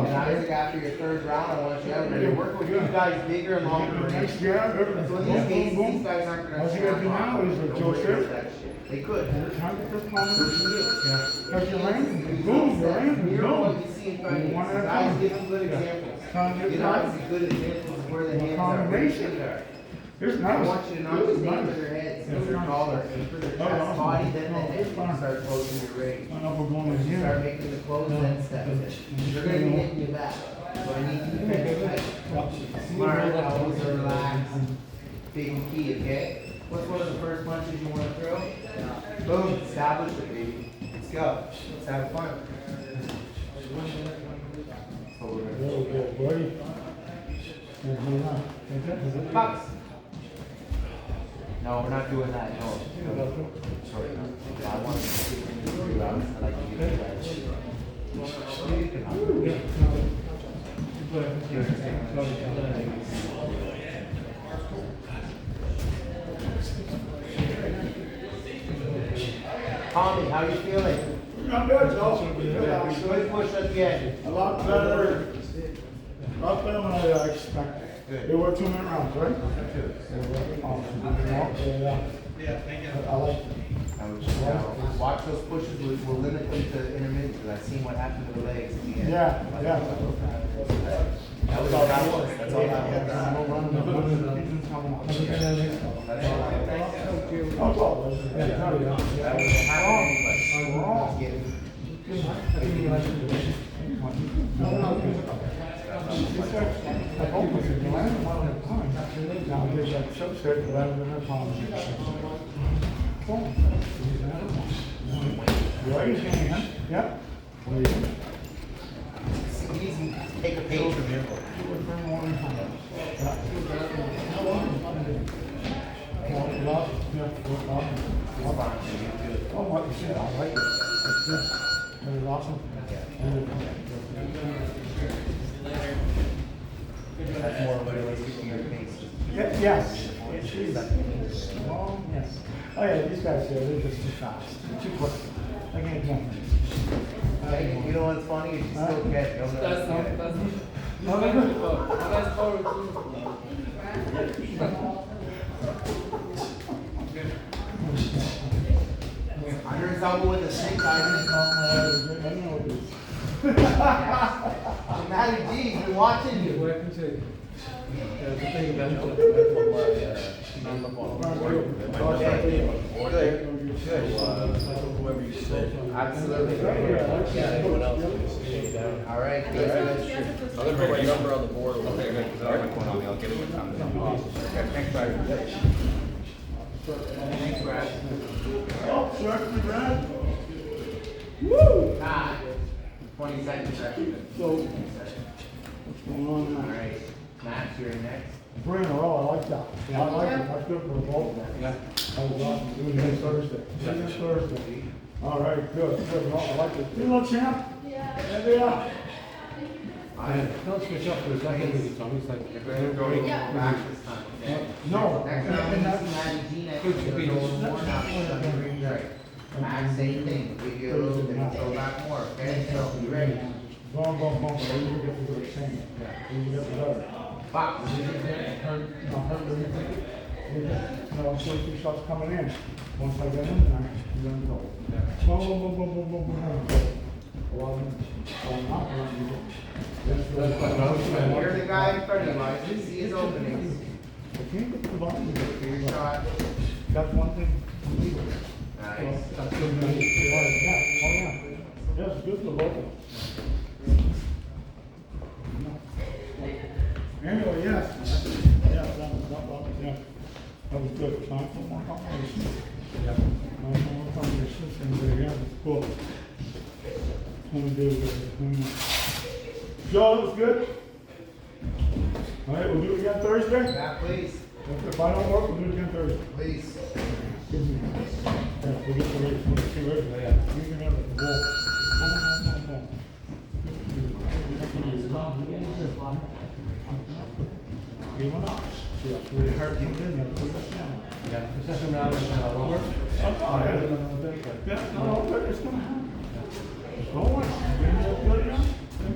Isaac, after your 3rd round, I want you out there to work with you guys bigger and longer range. Next jab, everything. So in Boom, these boom, cases, boom. these guys aren't gonna. All you gotta do now is Don't Joe worry said. about that shit. They could. Time to put on So it. can you. Touch your lane, boom, your lane, Mirror boom. what you see in front of you. One at a Guys, time. give them good examples. Time to Give get them time. good examples of where the hands are. Where the Combination. feet are. It's I nice. want you to not just aim for their heads, aim for their collar, aim for their chest, body, then the head. You start closing your range. I know we're going in You here. start making the close, then step. You're gonna be hitting you back. So I need you to be tight. Smart, elbows are relaxed. Big key, okay? What's one of the first punches you want to throw? Boom, establish it, baby. Let's go. Let's have fun. So we're gonna There we go, buddy. Pops. No, we're not doing that. No. Sorry. I want to keep it in 3 rounds. I like to give you guys. Tommy, how you feeling? I'm good, Joe. Good push at the end. A lot better than I expected. Good. They were 2-minute rounds, right? Awesome. Yeah, thank you. I like it. Watch those pushes. We'll limit them to intermittent because I've seen what happened to the legs at the end. Yeah. That was all that was. That's all that was. No problem. That was happening, but strong. I hope we can land them one at a time. Now, there's like subset, but I don't know how to. Right, hand, yeah. Easy. Take a page from here. Oh, what you said, I like it. It's good. It was awesome. That's more realistic in your face. Yes. Oh, yes. Oh, yeah, these guys here, they're just too fast, too quick. I can't jump. Hey, you know what's funny? You still get it. You'll never get it. No, they're good. Under his elbow with a snake eye. I know it is. Matty G, he's been watching you. Absolutely. All right, good. I'll put my number on the board. Okay, good, because I don't have my phone on me, I'll get it with time. Thanks, Brad. Thanks, Brad. Oh, sir, Brad. Ah, 20 seconds after. So, what's going on All now? right, Max, you're next. 3 in a row, I like that. Yeah, I like it, that's good for the both of us. Yeah. That was awesome, doing it next Thursday. Next Thursday. All right, good, well, I like it. You little champ? Yeah. There they are. Don't switch up for a second with you, Tommy. It's like, You're going to go back this time, okay? No. Next time, we're gonna see Matty G next week. You'll go a little more now. Right. Max, same thing. Give you a little bit, go back more, okay? So, you ready? Boom, boom, boom, so you get the good thing. You get the better. Pop. No, so two shots coming in. Once I get in there, you're gonna go. Boom, boom, boom, boom, boom, boom, boom. Well, I'm not running. You're the guy in front of you, I can see his openings. I can't get the bottom of it. Your shot. That's one thing. Nice. That's good. Yeah, oh yeah. Yes, good for local. Anyway, yes. Yeah, that was good. Time for more combinations. Yeah. More combinations and yeah, it's cool. Joe, that was good. All right, we'll do it again Thursday. Yeah, please, If I don't work, we'll do it again Thursday. please. Yeah, we'll get the race. We'll see where it's at. You can have it. Give an ox. Yeah, we hurt him, didn't we? Put us down. yeah, the second round is over. Yeah, no, but it's gonna happen. Don't worry.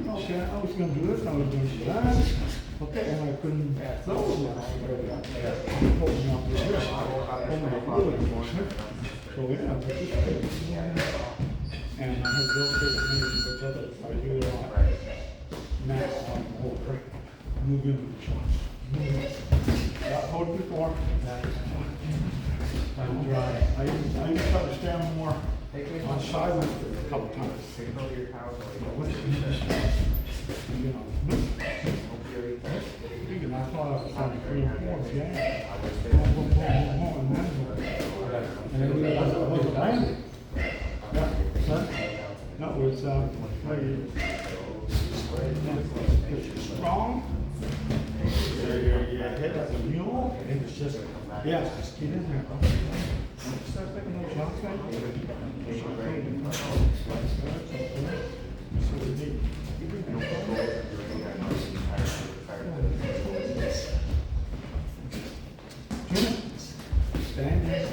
Okay, I was gonna do this, I was gonna do that. Okay, and I couldn't. So, yeah, but this is. And I have real estate meetings with others, I do it all. Max on the whole thing. Move into the shots. Got hold before. I'm dry. I even try to stand more on silent a couple times. Take a look at your power. You know. And I thought I was on 3 or 4 again. Boom, boom, boom, boom, boom, and then Strong. Your head like a mule, and it's just, yeah, just get in there, bro. Start picking those shots, man. So we need- Stand there.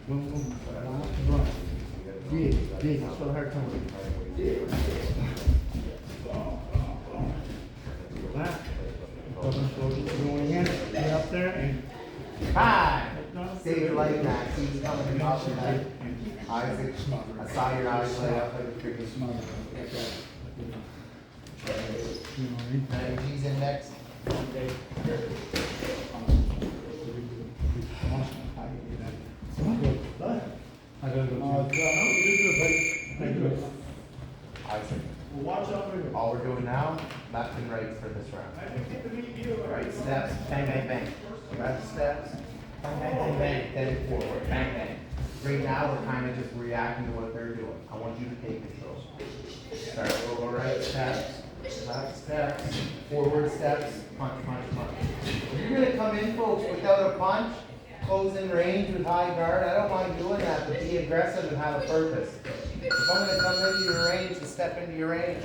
Boom, boom, run. Dig, that's what I heard coming. Back. Going in, get up there and. Hi. Save your life, Max. He's coming up tonight. Isaac, I saw your eyes light up like a freaking smoke. And he's in next. I don't know. Isaac. Watch out for you. All we're doing now, left and right for this round. Right steps, bang, bang, bang. Left steps, bang, bang, bang, bang. Then forward, bang, bang. Right now, we're kind of just reacting to what they're doing. I want you to take control. Start over right steps, left steps, forward steps, punch, punch, punch. If you're gonna come in, folks, without a punch, close in range with high guard, I don't mind doing that, but be aggressive and have a purpose. If I'm gonna come into your range and step into your range,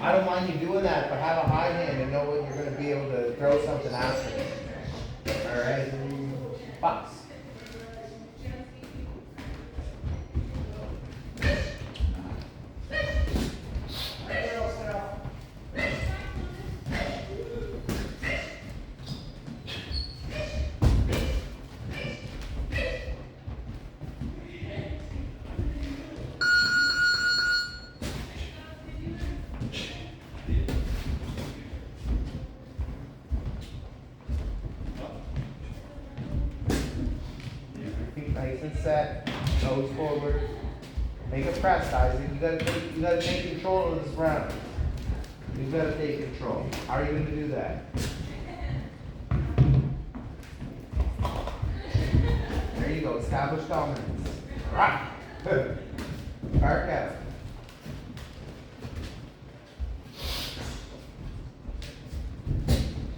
I don't mind you doing that, but have a high hand and know what you're gonna be able to throw something after. Alright? Box. Feet nice and set, nose forward. Make a press, Isaac. You gotta take control of this round. You gotta take control. How are you gonna do that? There you go, establish dominance. Right. Arc out.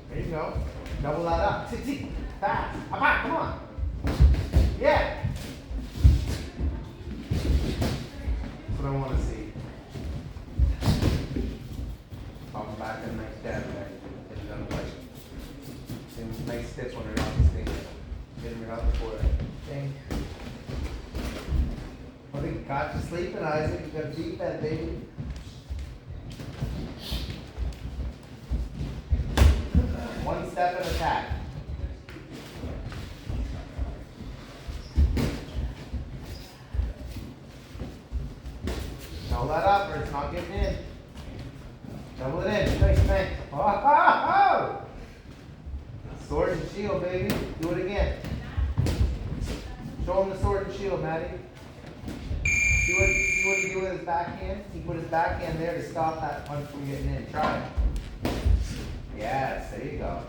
There you go. Double that up. Sit, sit. Fast. Up, up, come on. Yeah. That's what I want to see. Come back and nice jab there. Get it on the leg. Seems nice stitch when they're on the sting. Get him out before it. Ding. I think got you sleeping, Isaac. You got to beat that, baby. One step and attack. Double that up or it's not getting in. Double it in. Nice, bang. Oh, oh, oh. Sword and shield, baby. Do it again. Show him the sword and shield, Maddie. See what he do with his backhand? He put his backhand there to stop that punch from getting in. Try it. Yes, there you go.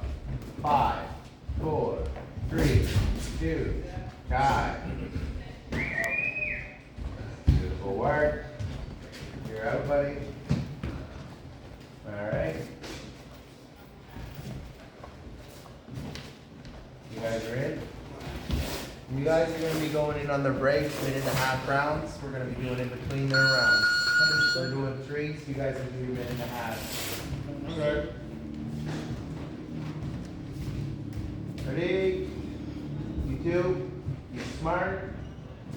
5, 4, 3, 2, try. Beautiful work. You're out, buddy. Alright. You guys are in? You guys are going to be going in on their breaks, 1.5 rounds. We're going to be doing in between their rounds. We're doing 3, so you guys are doing 1.5. Okay. Ready? You two, you're smart,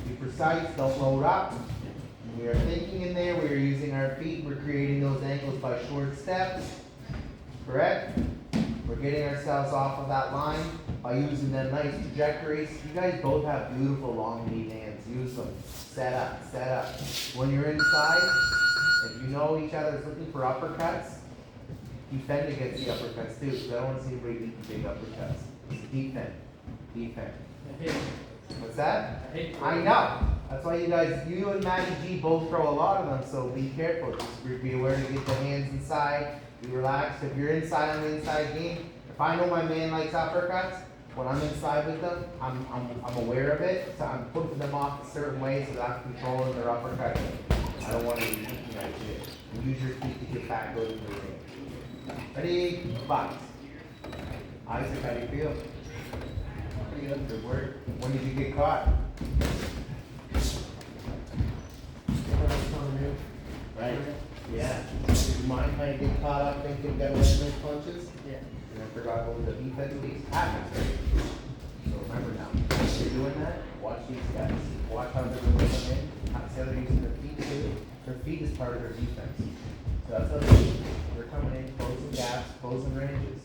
you're precise, don't load up. We are thinking in there, we are using our feet, we're creating those ankles by short steps. Correct? We're getting ourselves off of that line by using them nice trajectories. You guys both have beautiful long lead hands. Use them. Set up, set up. When you're inside, if you know each other is looking for uppercuts, defend against the uppercuts too, because I don't want to see anybody eating big uppercuts. Defend. Defend. What's that? I know. That's why you guys, you and Matty G both throw a lot of them, so be careful. Just be aware to get the hands inside. Be relaxed. If you're inside on the inside game, if I know my man likes uppercuts, when I'm inside with them, I'm aware of it, so I'm putting them off a certain way so that I'm controlling their uppercut. I don't want to be looking at it. And use your feet to get back over the ring. Ready? Box. Isaac, how do you feel? Pretty good. Good work. When did you get caught? Right? Yeah. Did you mind how you get caught up thinking that was those punches? Yeah. And I forgot what the defense piece happens, right? So remember now, if you're doing that, watch these guys. Watch how they're going to come in. How they're using their feet too. Their feet is part of their defense. So that's what they're doing. They're coming in, closing gaps, closing ranges.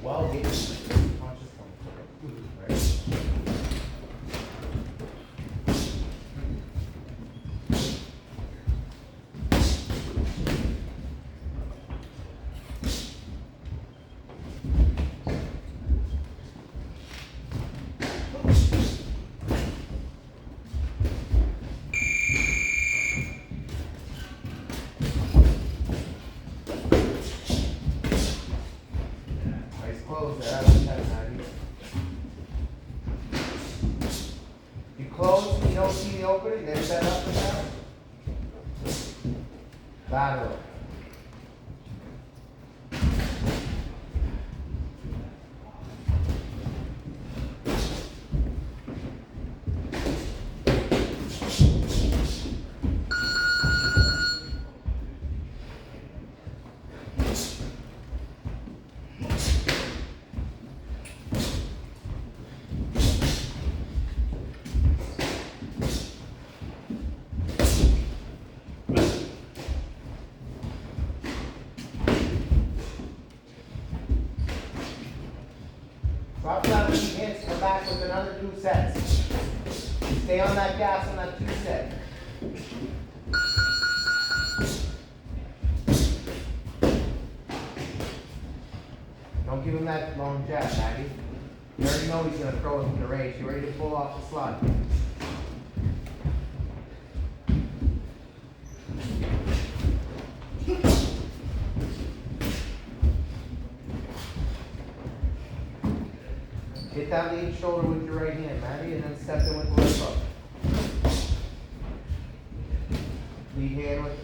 While getting punches coming through. Right? Nice close there. You close, you don't see the opening, then set up and down. Lateral. Drop that when he hits, come back with another 2 sets. Stay on that gas on that 2 set. Don't give him that long jab, Maggie. You already know he's going to throw it from the range. You ready to pull off the slide? Hit that lead shoulder with your right hand, Maddie, and then step in with the left hook.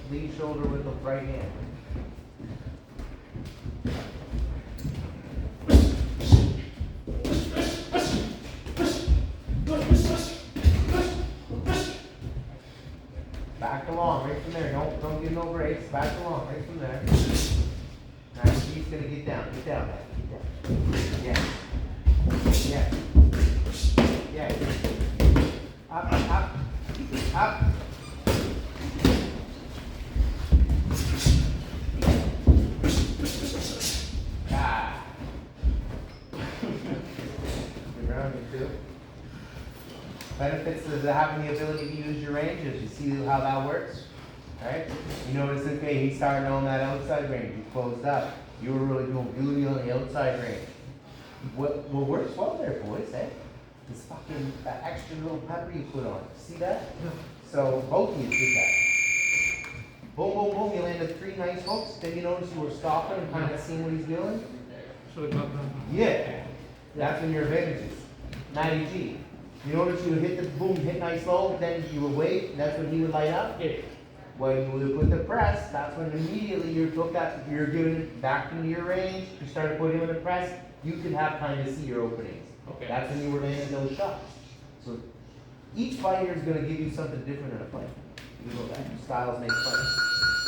Lead shoulder with the right hand. Back along, right from there. Don't give no breaks. Back along, right from there. Now he's gonna get down, Maddie, get down. Yeah. Yeah. Yeah. Up, up, up. Ah. Good round, you too. Benefits of having the ability to use your ranges. You see how that works? Right? You notice, okay, he started on that outside range. You closed up. You were really doing beauty on the outside range. What works well there, boys, eh? This fucking, that extra little pepper you put on. See that? So both of you did that. Boom, boom, boom, you landed 3 nice hooks. Then you notice you were stopping and kind of seeing what he's doing? Yeah. That's when your advantages. 90G. You notice you would hit the boom, hit nice low, then you would wait, that's when he would light up? Yeah. When you would put the press, that's when immediately you took that, you're giving it back into your range, you started putting him in the press, you could have time to see your openings. Okay. That's when you were landing those shots. So each fighter is gonna give you something different in a fight. You know that, styles make fights.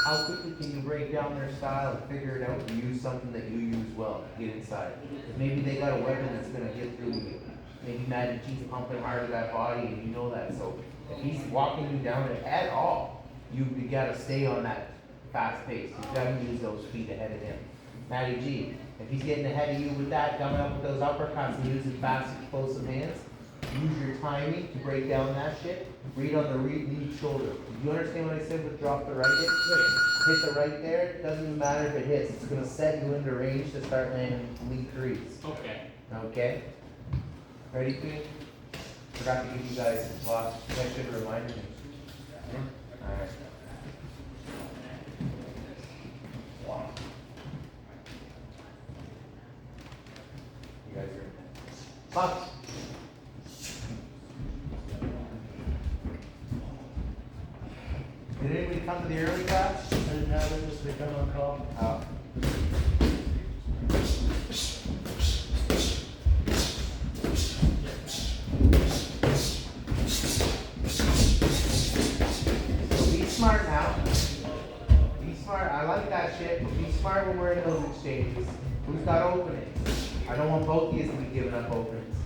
How quickly can you break down their style and figure it out and use something that you use well, get inside? Maybe they got a weapon that's gonna get through you. Maybe Maddie G's pumping hard at that body and you know that. So if he's walking you down at all, you gotta stay on that fast pace. You gotta use those feet ahead of him. Maddie G, if he's getting ahead of you with that, coming up with those uppercuts and using fast explosive hands, use your timing to break down that shit. Read on the lead shoulder. Do you understand what I said with drop the right hit? Hit the right there, it doesn't even matter if it hits. It's gonna set you into range to start landing lead 3s. Okay. Okay? Ready, Queen? Forgot to give you guys lost. I should remind me. Alright. Wow. You guys are. Box. Did anybody come to the early class? I didn't have it, just they come on call. Oh. So be smart now. Be smart. I like that shit. Be smart when we're in those exchanges. Who's got openings? I don't want both of you to be giving up openings.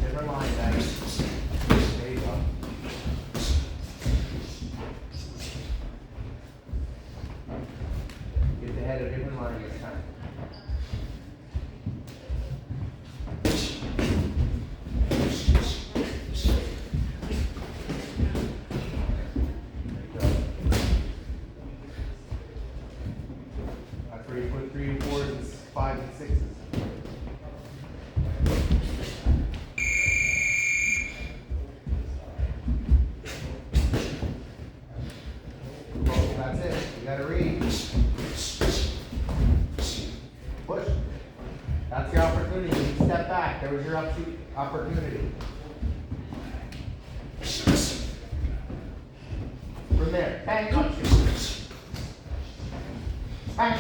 Different line, guys. There you go. Get the head a different line this time. That's where you put 3 and 4s and 5s and 6s. Well, that's it. You gotta read. Push. That's your opportunity. You step back. There was your opportunity. From there. Bang, punch. Bang.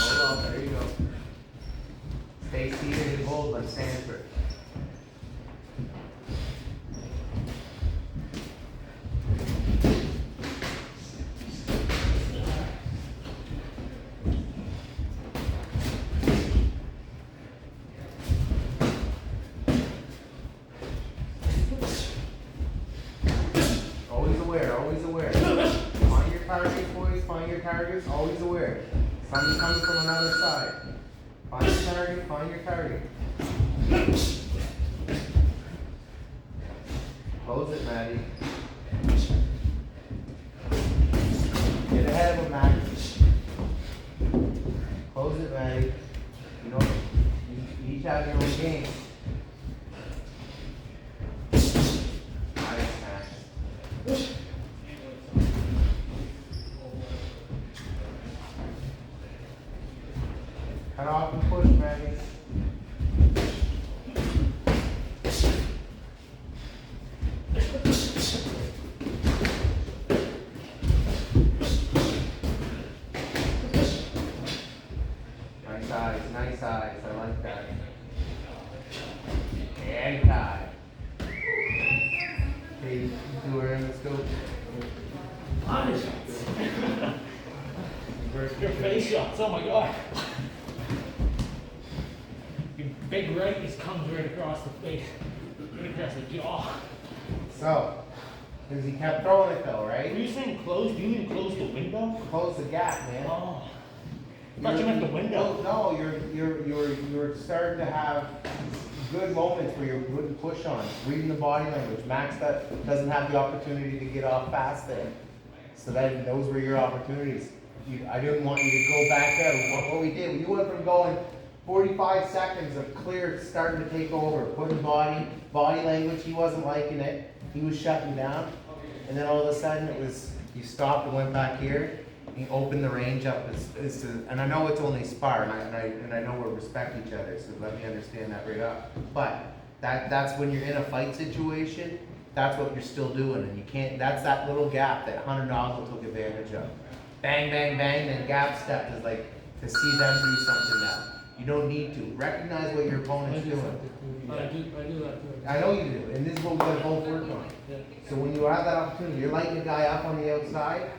Hold on. There you go. Stay seated and hold like Stanford. Always aware, always aware. Find your targets, boys, find your targets, always aware. Somebody coming from another side. Find your target, find your target. Close it, Maddie. Get ahead of him, Maddie. Close it, Maddie. You know, you each have your own game. Nice, Max. Cut off and push, Maddie. Nice eyes, nice eyes. I like that. And tie. Okay, do her in the scope. Your face shots, oh my god. Your big right just comes right across the face, right across the jaw. So, because he kept throwing it though, Were right? you saying close? Do you mean close the window? Close the gap, man. Oh. I thought you meant the window. No, you're starting to have good moments where you're putting push on, reading the body language. Max doesn't have the opportunity to get off fast there. So then those were your opportunities. I didn't want you to go back out. What we did, you went from going 45 seconds of clear, starting to take over, putting body language, he wasn't liking it. He was shutting down. And then all of a sudden it was, you stopped and went back here. You open the range up and I know it's only spar, and I know we respect each other, so let me understand that right up. But that's when you're in a fight situation, that's what you're still doing, and you can't. That's that little gap that Hunter Nozzle took advantage of. Bang, bang, bang, then gap step is like to see them do something now. You don't need to recognize what your opponent's doing. I do that too. I know you do, and this is what we gotta both work on. So when you have that opportunity, you're lighting a guy up on the outside.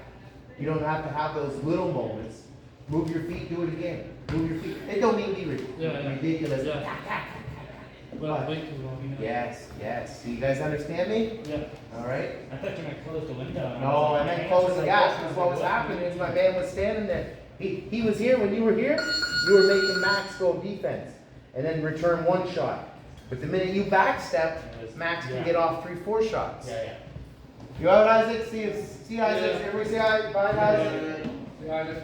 You don't have to have those little moments. Move your feet, do it again. Move your feet. It don't need to be ridiculous. Yeah. Well, wait too long. Yes, yes. So you guys understand me? Yeah. All right. I thought you meant close the window. No, I meant close the gap, because what was happening is my man was standing there. He was here when you were here. You were making Max go defense and then return one shot. But the minute you backstep, Max can get off 3-4 shots. Yeah. You out, Isaac? See Isaac. Everybody say hi. Bye, Isaac. See, Isaac?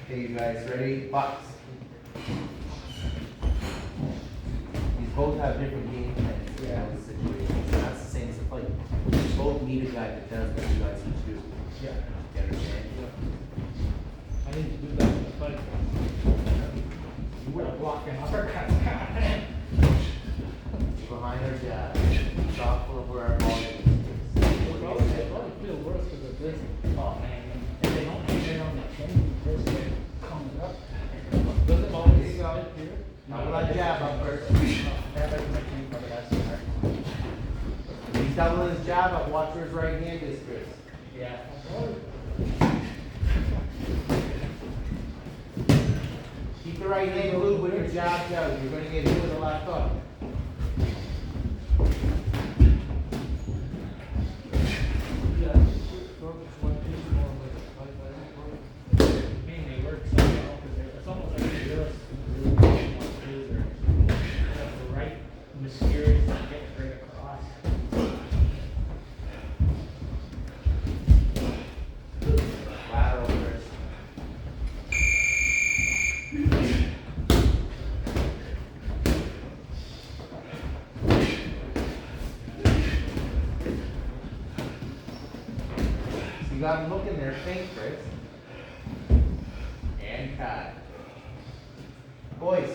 Okay, you guys ready? Bucks. These both have different game plans in those situations. That's the same as the fight. You both need a guy that does what you guys each do. Yeah. You understand? like, you would have blocked an uppercut. Behind our jab. Thoughtful of where our body is. It probably feel worse because of this. Oh man, if they don't hit it on the chin, this way comes up. Does it always go here? Now we'll jab up first. He's doubling his jab up. Watch where his right hand is, Chris. Yeah. Keep the right hand glued when your jab's out. You're going to get hit with the left hook. Mainly works somehow because it's almost like a real the right mysterious and get right across. Lateral first. So you got him looking there, think, Chris. And cut. Boys,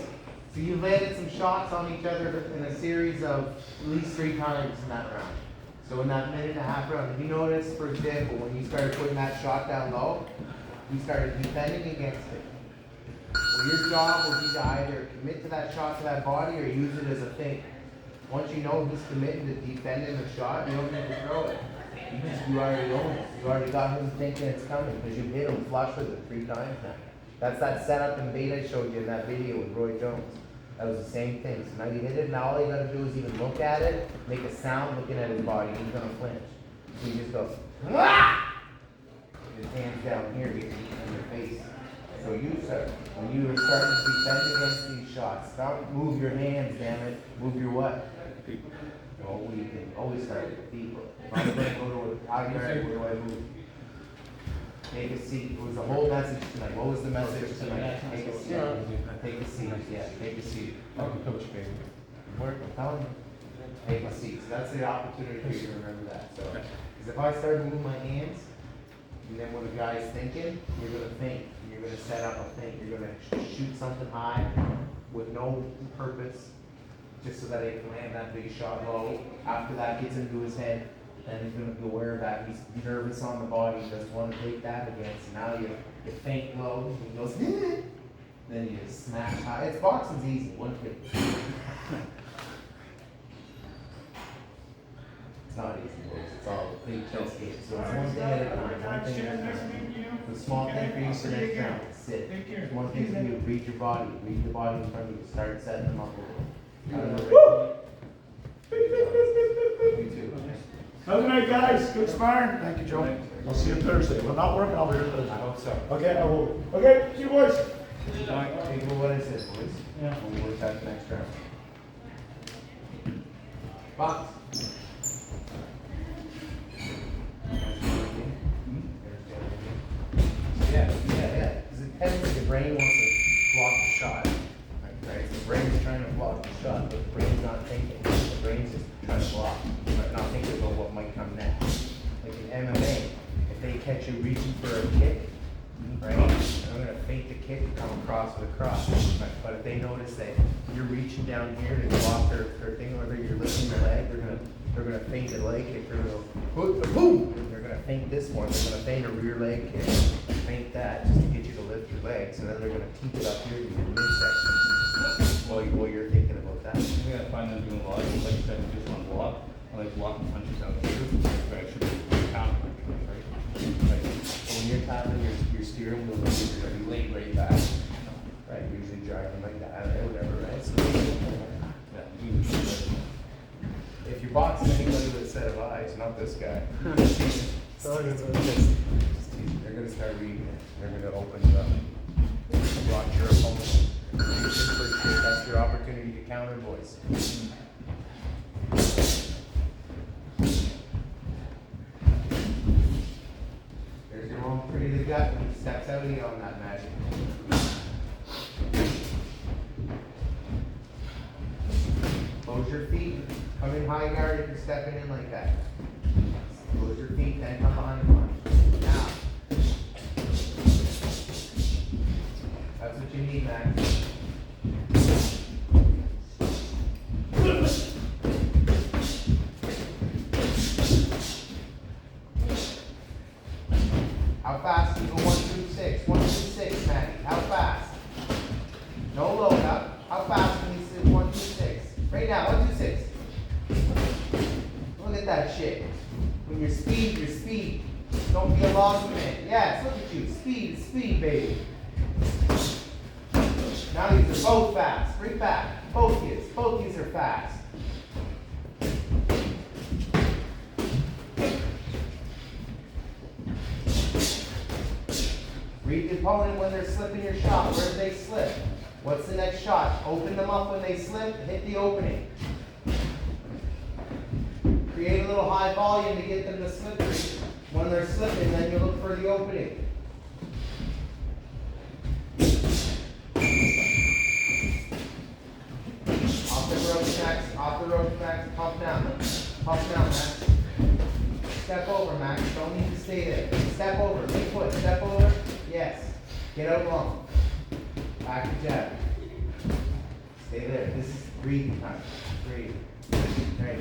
so you landed some shots on each other in a series of at least 3 times in that round. So in that minute and a half round, if you notice, for example, when you started putting that shot down low, you started defending against it. Well, your job will be to either commit to that shot to that body or use it as a feint. Once you know who's committing to defending the shot, you don't need to throw it. You already own it. You already got him thinking it's coming because you hit him flush with it 3 times now. That's that setup and bait I showed you in that video with Roy Jones. That was the same thing. So now you hit it, now all you gotta do is even look at it, make a sound looking at his body, he's gonna flinch. So you just go, "Wah!" His hands down here, get beat in your face. So you start, when you are starting to defend against these shots, don't move your hands, damn it, move your what? Oh, you can always start with the feet. If I'm gonna go to a high guard, where do I move? Take a seat. It was the whole message tonight. What was the message tonight? Take a seat. Take a seat. Yeah, take a seat. Coach, baby. Work, I'm telling you. Take a seat. So that's the opportunity for you to remember that. So, because if I start moving my hands, and then what the guy's thinking, you're gonna think. You're gonna set up a think. You're gonna shoot something high with no purpose, just so that he can land that big shot low. After that gets into his head, then he's gonna be aware of that. He's nervous on the body. He doesn't want to take that against. Now you feint low. He goes, then you just smash high. It's boxing's easy. One kick. It's not easy, boys. It's all a big chess game. So it's one thing at a time. One thing at a time. The small thing for you for next round. Sit. It's one thing for you. Read your body. Read the body in front of you. Start setting them up a little. You too. Have a good night, guys. Good sparring. Thank you, Joe. I'll see you Thursday. If I'm not working, I'll be here Thursday. I hope so. Okay, I will. Okay, see you boys. Take what I said, boys. Yeah. We'll work out the next round. Box. Yeah. Because it tends like the brain wants to block the shot. Right? The brain's trying to block the shot, but the brain's not thinking. The brain's just trying to block, but not thinking about what might come next. Like in MMA, if they catch you reaching for a kick, right? I'm gonna feint the kick and come across with a cross. But if they notice that you're reaching down here to block their thing, whether you're lifting the leg, they're gonna feint the leg kick. They're gonna boom. They're gonna feint this one. They're gonna feint a rear leg kick. Feint that just to get you to lift your legs, and then they're gonna keep it up here to your midsection. While you're thinking about that. I gotta find them doing a lot, like you said, just one block. I like blocking punches out here, but I should be counter punches, right? Like, So when you're tapping your steering wheel, you're gonna be laid right back. Right, usually driving like that, or whatever, right? So, yeah, if you're boxing anybody with a set of eyes, not this guy. They're gonna start reading it. They're gonna open it up. Watch your opponent. That's your opportunity to counter, boys. There's your own pretty the gut. He steps out of you on that magic. Close your feet. Come in high guard if you're stepping in like that. Close your feet, then come behind the line. Now. what you need, Max. How fast can you go 1 through 6? 1 through 6, Maddie. How fast? No load up. How fast can you sit 1 through 6? Right now, 1 through 6. Look at that shit. When you're speed, you're speed. Don't be a lost man. Yes, look at you. Speed is speed, baby. Now these are both fast. Bring back. Both kids. Both these are fast. Read the opponent when they're slipping your shot. Where do they slip? What's the next shot? Open them up when they slip. Hit the opening. Create a little high volume to get them to slippery. When they're slipping, then you look for the opening. Off the rope, Max. Off the rope, Max. Pump down. Pump down, Max. Step over, Max. Don't need to stay there. Step over. Big foot. Step over. Yes. Get out long. Back to jab. Stay there. This is breathing time. Breathe. Right.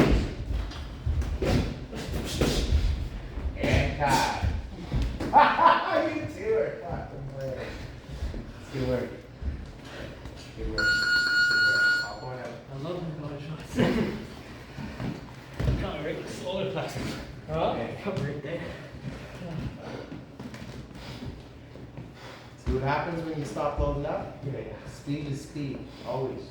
And tie. You two are fucking players. Good work. Good work. Good work. Hop on out. I love them body shots. Can't break the solar plastic. Okay. Cover it there. See what happens when you stop loading up? Yeah. Speed is speed, always.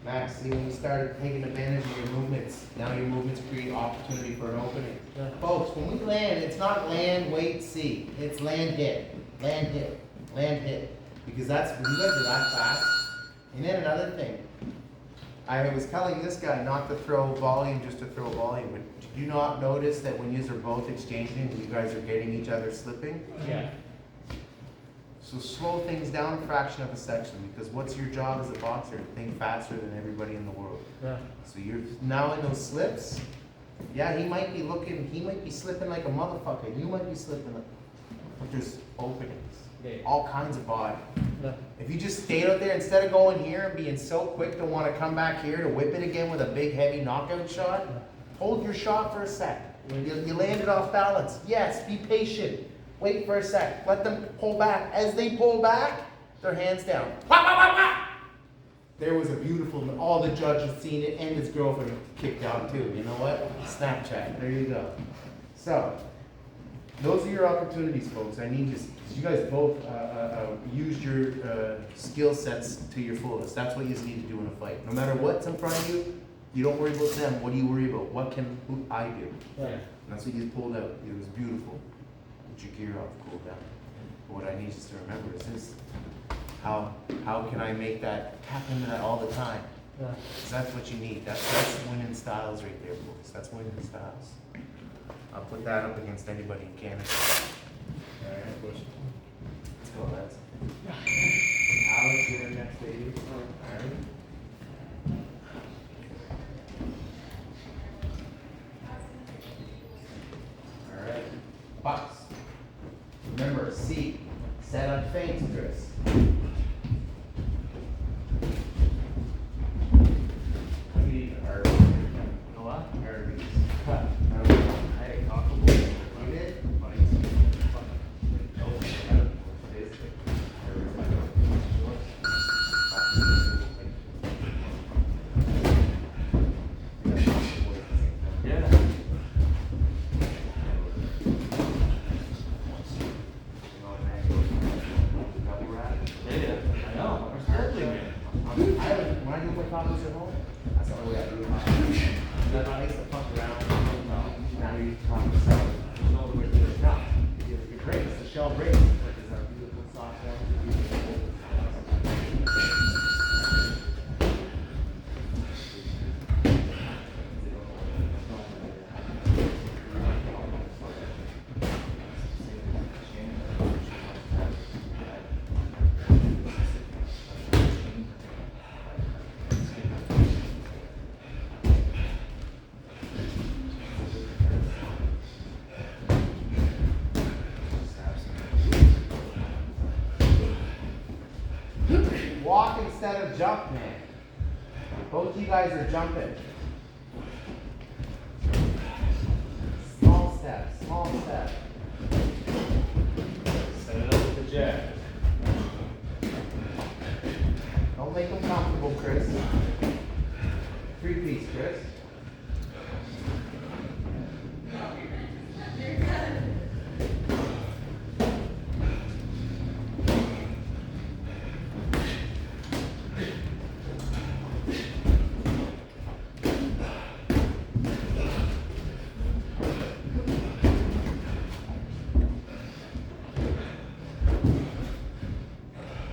Max, see when you started taking advantage of your movements, now your movements create opportunity for an opening. Yeah. Folks, when we land, it's not land, wait, see. It's land, hit, land, hit, land, hit. Because that's, when you guys are that fast. And then another thing, I was telling this guy not to throw volume just to throw volume, but did you not notice that when you are both exchanging, you guys are getting each other slipping? Yeah. So slow things down a fraction of a section, because what's your job as a boxer? To think faster than everybody in the world. Yeah. So you're now in those slips. Yeah, he might be slipping like a motherfucker. You might be slipping, but there's openings. Yeah. All kinds of body. Yeah. If you just stayed out there, instead of going here and being so quick to want to come back here to whip it again with a big heavy knockout shot, hold your shot for a sec. You landed off balance. Yes, be patient. Wait for a sec. Let them pull back. As they pull back, their hands down. Wah, wah, wah, wah. There was a beautiful, all the judges seen it, and his girlfriend kicked out too. You know what? Snapchat. There you go. So, those are your opportunities, folks. I need you guys both use your skill sets to your fullest. That's what you need to do in a fight. No matter what's in front of you, you don't worry about them. What do you worry about? What can I do? Yeah. And that's what you pulled out. It was beautiful. Put your gear off, cool down. But what I need you to remember is this. How can I make that, tap into that all the time? Yeah. 'Cause that's what you need. That's winning styles right there, folks. That's winning styles. I'll put that up against anybody in Canada. Alright, let's go, lads. Alex, you're next, baby. Alright. Alright. Box. Remember, seat. Set up feints, Chris. What do you eat? Arby's. You know what? Arby's. I ate Taco Bell. You did? Yeah. Yeah. I know. We're startling, man. When I do play tacos at home, that's the only way I do it. Then I used to fuck around. Now you tacos salad. There's no other way to do it. Now, your breaks, the shell breaks, which is our beautiful soft instead of jump, man. Both you guys are jumping. Small step, small step. Set it up with the jab. Don't make them comfortable, Chris. 3-piece, Chris.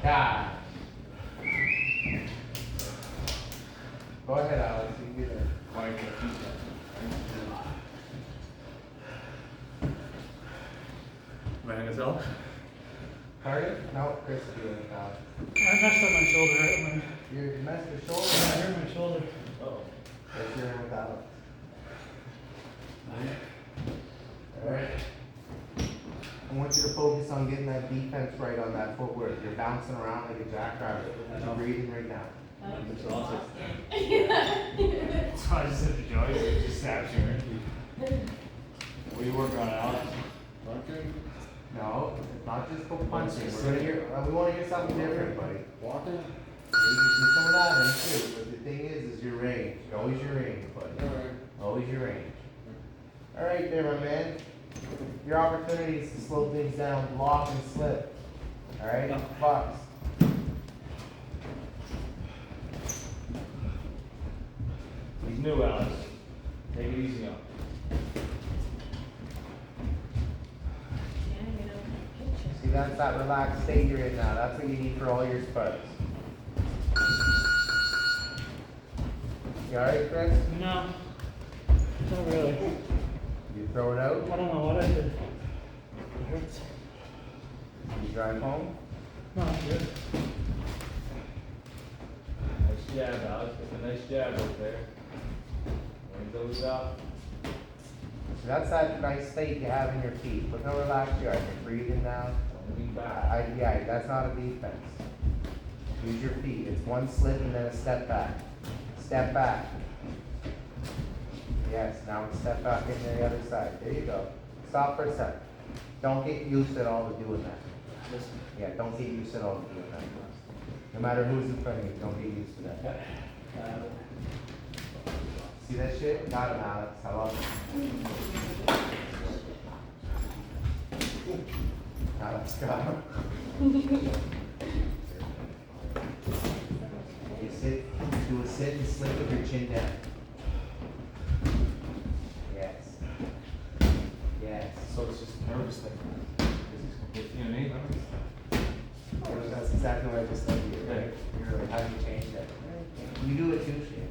God. Go ahead, Alex. You can get there. Am I hanging this out? Pardon? No, Chris is doing it now. I messed up my shoulder, right? You messed your I shoulder. hurt my shoulder. Oh. Let's hear it with Alex. Alright. I want you to focus on getting that defense right on that footwork. You're bouncing around like a jackrabbit. You're breathing right now. I'm exhausted. So I just hit the joint, it just snaps your What are you working on, Alex? Punching, No, it's not just go punching. We're gonna hear, we wanna hear something different, buddy. walking. You can do some of that then too, but the thing is your range. Always your range, buddy. Alright. Always your range. Alright there, my man. Your opportunity is to slow things down, block and slip. Alright? Fox. He's new, Alex. Take it easy on him. See, that's that relaxed state you're in now. That's what you need for all your sparks. You alright, Chris? No. Not really. You throw it out? I don't know what I did. It hurts. You drive home? No, I'm good. Nice jab, Alex. That's a nice jab right there. When those out. So that's that nice state you have in your feet. Look how relaxed you are. You're breathing now. Don't lean back. Yeah, that's not a defense. Use your feet. It's one slip and then a step back. Step back. Yes, now step back into the other side. There you go. Stop for a sec. Don't get used at all to doing that. Yeah, don't get used at all to doing that. No matter who's in front of you, don't get used to that. See that shit? Got him, Alex. I love it. Alex, got him. You sit, do a sit and slip with your chin down. Yes. Yes. So it's just a nervous thing. You know what I mean? That's exactly what I just said to you, right? You're like, how do you change that? You do it too, shit.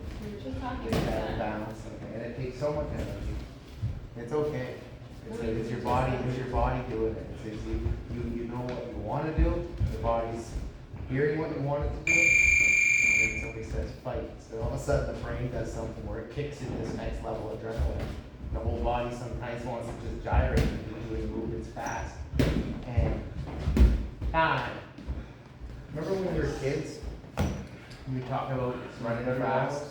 Get that balance, and it takes so much energy. It's okay. It's your body, doing it. It's you know what you wanna do, the body's hearing what you want it to do, and then somebody says fight. So all of a sudden the brain does something where it kicks in this next level of adrenaline. The whole body sometimes wants to just gyrate and do doing movements fast. And time. Remember when we were kids? We talked about running fast.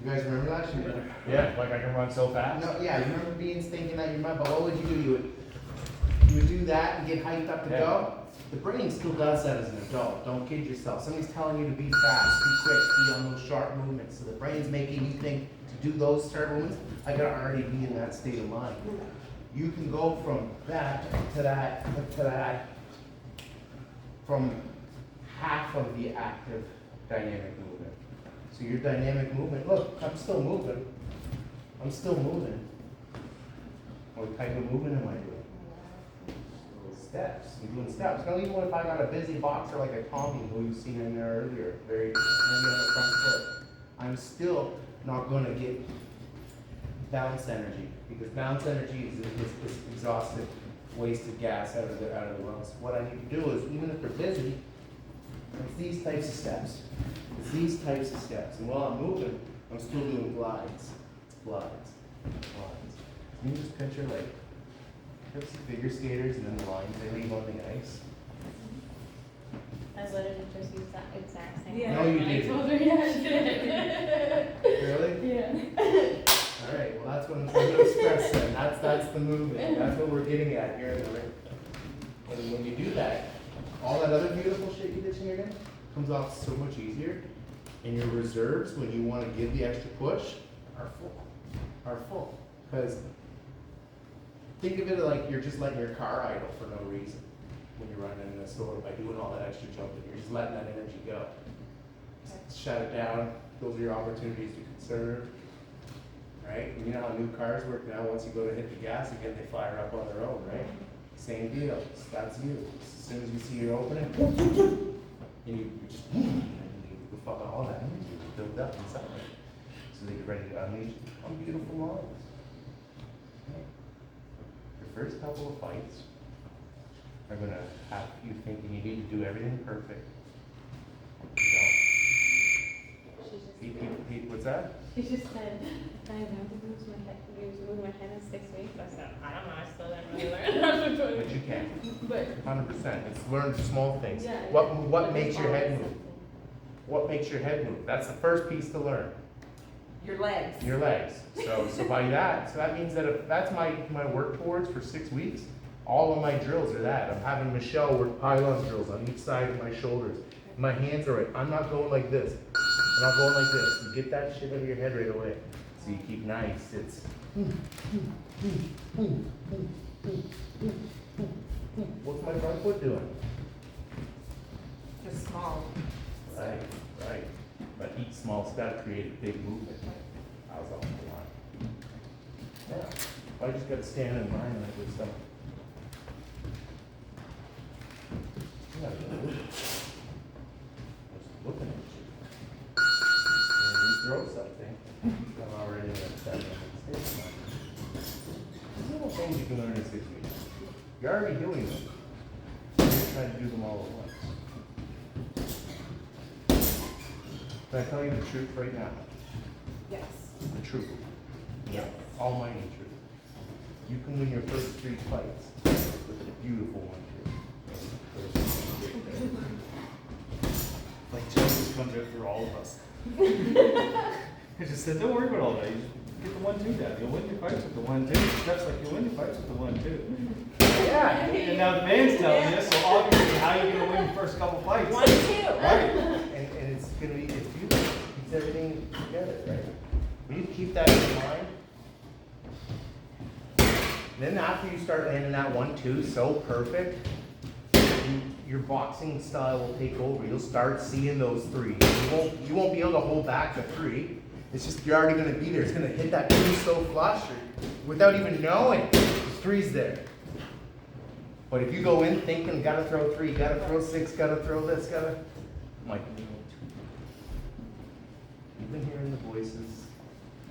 You guys remember that shit? Yeah, like I can run so fast. No, yeah, you remember being thinking that you remember, but what would you do? You would do that and get hyped up to Yeah. go? The brain still does that as an adult. Don't kid yourself. Somebody's telling you to be fast, be quick, be on those sharp movements. So the brain's making you think to do those sharp movements, I gotta already be in that state of mind. You can go from that to that to that from half of the active dynamic movement. So your dynamic movement, look, I'm still moving. I'm still moving. What type of movement am I doing? Steps. I'm doing steps. Now even if I got a busy boxer like a Tommy who you've seen in there earlier, very maybe on the front foot, I'm still not gonna get bounce energy because bounce energy is exhausted, wasted gas out of the lungs. What I need to do is even if they're busy, it's these types of steps. It's these types of steps. And while I'm moving, I'm still doing glides. It's glides. Glides. Can you just picture like figure skaters and then the lines they leave on the ice? I literally just used that exact same. Yeah. No, you word. I didn't. told her, yeah, I did. Really? Yeah. Alright, well, that's what I'm trying to express then, that's the movement, that's what we're getting at here in the ring. And when you do that, all that other beautiful shit you did in your game comes off so much easier. And your reserves, when you wanna give the extra push, are full. Cause think of it like you're just letting your car idle for no reason when you're running in the store by doing all that extra jumping, you're just letting that energy go. Shut it down, those are your opportunities to conserve. Right? And you know how new cars work now, once you go to hit the gas again, they fire up on their own, right? Same deal, that's you. As soon as you see your opening, and you just, and you fuck all that energy built up inside. So they get ready to unleash on beautiful models. Your first couple of fights are gonna have you thinking you need to do everything perfect. You don't. What's that? She just said, I never lose my head, lose my head in 6 weeks. I said, I don't know, I still didn't really learn. But you can. But, 100%. It's learn small things. yeah. What but makes it's your head always move? something. What makes your head move? That's the first piece to learn. Your legs. Your legs. So by that, so that means that if that's my work towards for 6 weeks, all of my drills are that. I'm having Michelle work pylon drills on each side of my shoulders. My hands are right. I'm not going like this. I'm not going like this. You get that shit out of your head right away. So you keep nice. It's what's my front foot doing? Just small. Right. But each small step creates a big movement. I was off the line. Yeah. I just gotta stand in line like this stuff. You gotta go. Just looking at you. And you throw something, I'm already in a 7 minute state. There's little things you can learn in 6 weeks. You're already doing them. You're just trying to do them all at once. Can I tell you the truth right now? Yes. The truth. Yes. Almighty truth. You can win your first 3 fights with a beautiful one too. Like justice comes out for all of us. I just said, don't worry about all that. You just get the 1-2 down. You'll win your fights with the 1-2. Steps like you'll win your fights with the 1-2. Yeah. And now the man's telling you, so obviously how you gonna win the first couple fights? 1-2. Right. And it's gonna be, it's beautiful. It keeps everything together, right? When you keep that in mind, then after you start landing that 1-2 so perfect, your boxing style will take over. You'll start seeing those 3s. You won't be able to hold back the 3. It's just you're already gonna be there. It's gonna hit that 2 so flush without even knowing the 3's there. But if you go in thinking, gotta throw 3, gotta throw 6, gotta throw this, I'm like, you've been hearing the voices.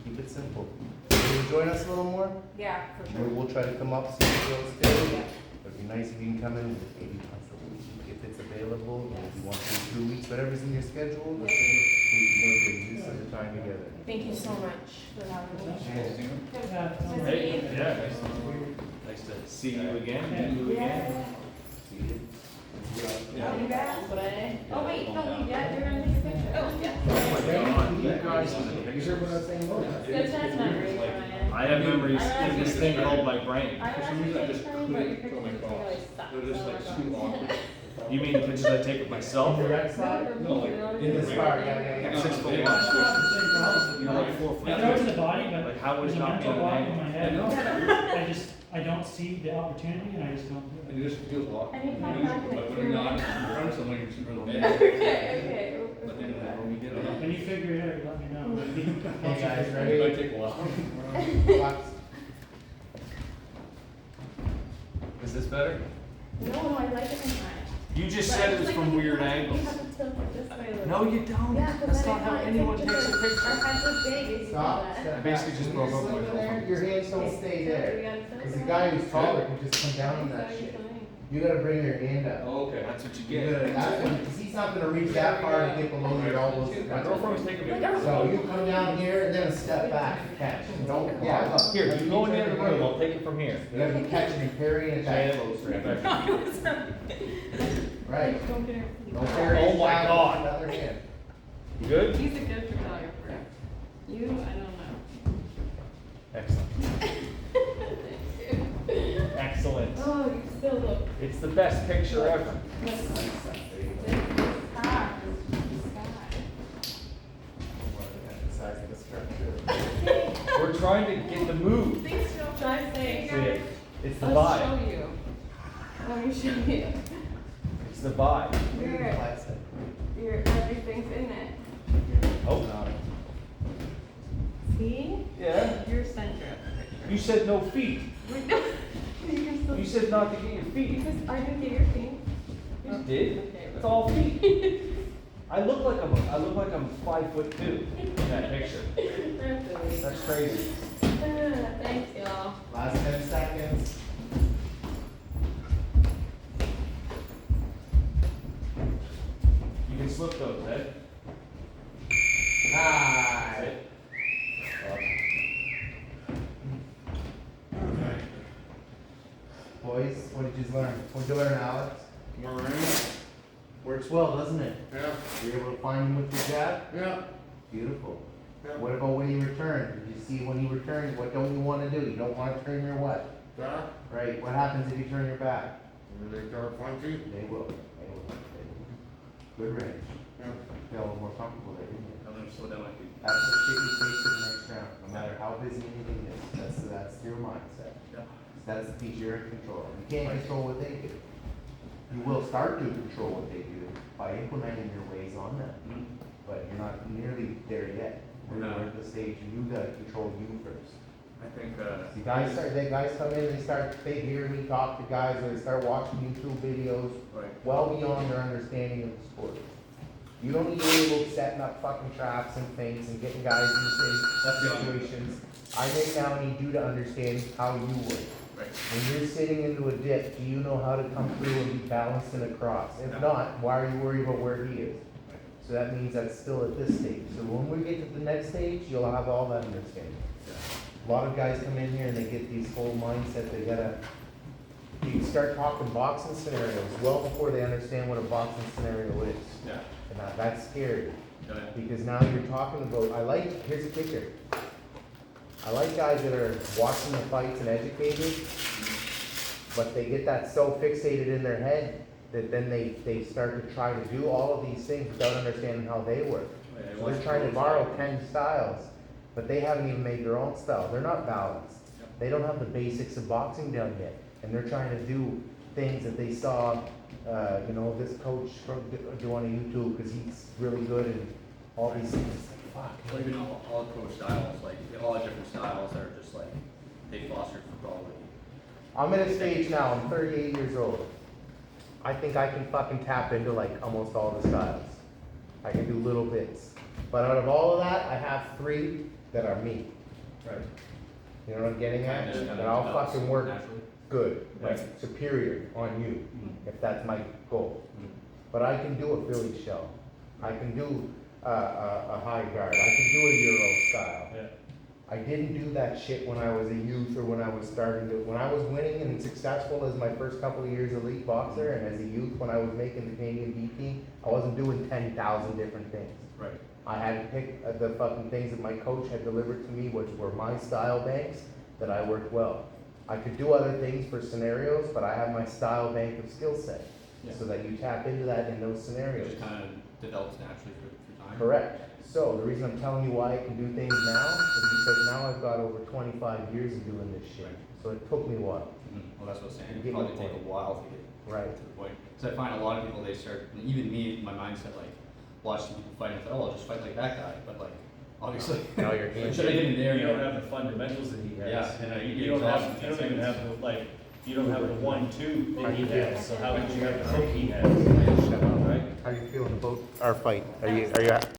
Keep it simple. Can you join us a little more? Yeah, for Maybe sure. we'll try to come up with some drills too. It'd be nice if you can come in maybe once a week if it's available. If you want to do 2 weeks, whatever's in your schedule. We can make it use some time together. Thank you so much for having me. Hey, yeah, nice to see you again, meet you again. See you. You back? But oh wait, no, we got, you're gonna take a picture. Oh, yeah. You guys, you sure we're not saying no? Good chance memories, Ryan. I have memories in this thing called my brain. I have pictures, but your pictures really suck. They're just like so I too don't- awkward. You mean the pictures I take of myself? On the right side? No, like, In this bar, yeah. 6 foot 1. You're like 4 foot. I throw it to the body, but Like how would there's it a not be mental on block an in my angle? head. I don't see the opportunity and I just don't do And it. it just feels awkward. Anytime Like, back in the when you're not in room. front of someone, you're super Okay, mad. okay. But then when we get it up, When you figure it out, you let me know. Hey guys, it ready? might take a while. Is this better? No, I like it in mine. You just But said I it was like from when weird you have- angles. You have to tilt it this way. a little. No, you don't. Yeah, 'cause That's then not I how can't anyone take takes a pictures. picture. Our heads look big if you do Stop. that. Step I basically back. just When broke you're up my slipping whole there, thing. your hands don't stay there. Because the guy who's taller can just come down on that shit. You gotta bring your hand up. Oh, okay. That's what you You gotta, get. because he's not gonna reach that far to get below your elbows. My girlfriend was taking me. So you come down here and then step back and catch. Don't, yeah, look, here. You go in the other room, I'll take it from here. You gotta be catching and parrying and Say that it. close right there. Right. Don't get her. Don't bury Oh his my job God. with another hand. You good? He's a good photographer. You, I don't know. Excellent. Excellent. Oh, you still look. It's the best picture ever. This is hot. Emphasize the structure. We're trying to get the mood. Thanks, Joe. Try saying. See it? It's the I'll vibe. show you. Let me show you. It's the vibe. Your everything's in it. Oh, no. See? Yeah. You're center of the picture. You said no feet. Wait, no. You're still. You said not to get your feet. Because I didn't get your feet. You did. Okay. It's all feet. I look like I'm 5'2" in that picture. That's crazy. Thanks, y'all. Last 10 seconds. You can slip those, Ed. Hi. Boys, what did you learn? What did you learn, Alex? Works well, doesn't it? Yeah. You're able to find him with your jab? Yeah. Beautiful. Yeah. What about when he returned? Did you see when he returned? What don't you want to do? You don't want to turn your what? Yeah. Right. What happens if you turn your back? They start punching. They will. They will. They will. Good range. Yeah. Feel a little more comfortable there, didn't you? I'm gonna slow down my feet. That's the shit you face in the next round, no matter how busy anything is. That's your mindset. Yeah. That's the piece you're in control. You can't control what they do. You will start to control what they do by implementing your ways on them, but you're not nearly there yet. We're No. at the stage you gotta control you first. I think, See, guys come in, they hear me talk to guys, or they start watching YouTube videos Right. well beyond their understanding of the sport. You don't need to be able to setting up fucking traps and things and getting guys in That's the situations. I think now need you to understand how you work. Right. When you're sitting into a dip, do you know how to come through and be balanced and across? If No. not, why are you worried about where he is? So that means that's still at this stage. So when we get to the next stage, you'll have all that understanding. A lot of guys come in here and they get these whole mindset, they gotta, you start talking boxing scenarios well before they understand what a boxing scenario is. Yeah. And that's scary, Go ahead. because now you're talking about, here's a kicker. I like guys that are watching the fights and educated, but they get that so fixated in their head that then they start to try to do all of these things without understanding how they work. So they're trying to borrow 10 styles, but they haven't even made their own style. They're not balanced. They don't have the basics of boxing down yet, and they're trying to do things that they saw, this coach do on YouTube because he's really good and all these things. It's like, fuck. Like, all pro styles, like, all the different styles that are just like, they foster for quality. I'm at a stage now, I'm 38 years old. I think I can fucking tap into like almost all the styles. I can do little bits. But out of all of that, I have 3 that are me. Right. You know what I'm getting at? Kinda That I'll develops fucking work naturally. good, like Right. superior on you, if that's my goal. But I can do a Philly shell. I can do a high guard. I can do a Euro style. Yeah. I didn't do that shit when I was a youth or when I was starting to, when I was winning and successful as my first couple of years elite boxer, and as a youth when I was making the Canadian B team, I wasn't doing 10,000 different things. Right. I had to pick the fucking things that my coach had delivered to me, which were my style banks that I worked well. I could do other things for scenarios, but I have my style bank of skill set, Yeah. so that you tap into that in those It scenarios. just kind of develops naturally through time. Correct. So the reason I'm telling you why I can do things now is because now I've got over 25 years of doing this shit. So it took me a while. Well, that's what I'm saying, You it get probably my take a point. while to get Right. to the point. Cause I find a lot of people, they start, even me, my mindset, like, watching people fight, and I thought, oh, I'll just fight like that guy, but like, obviously. Now you're Should I get in there? You don't have the fundamentals that he has. Yeah, and You you don't get have, you exhausted don't even have the, like, you don't have the 1-2 that he How you has, so how would you have the hook he has? Shut up. Right? How are you feeling about our fight? Are you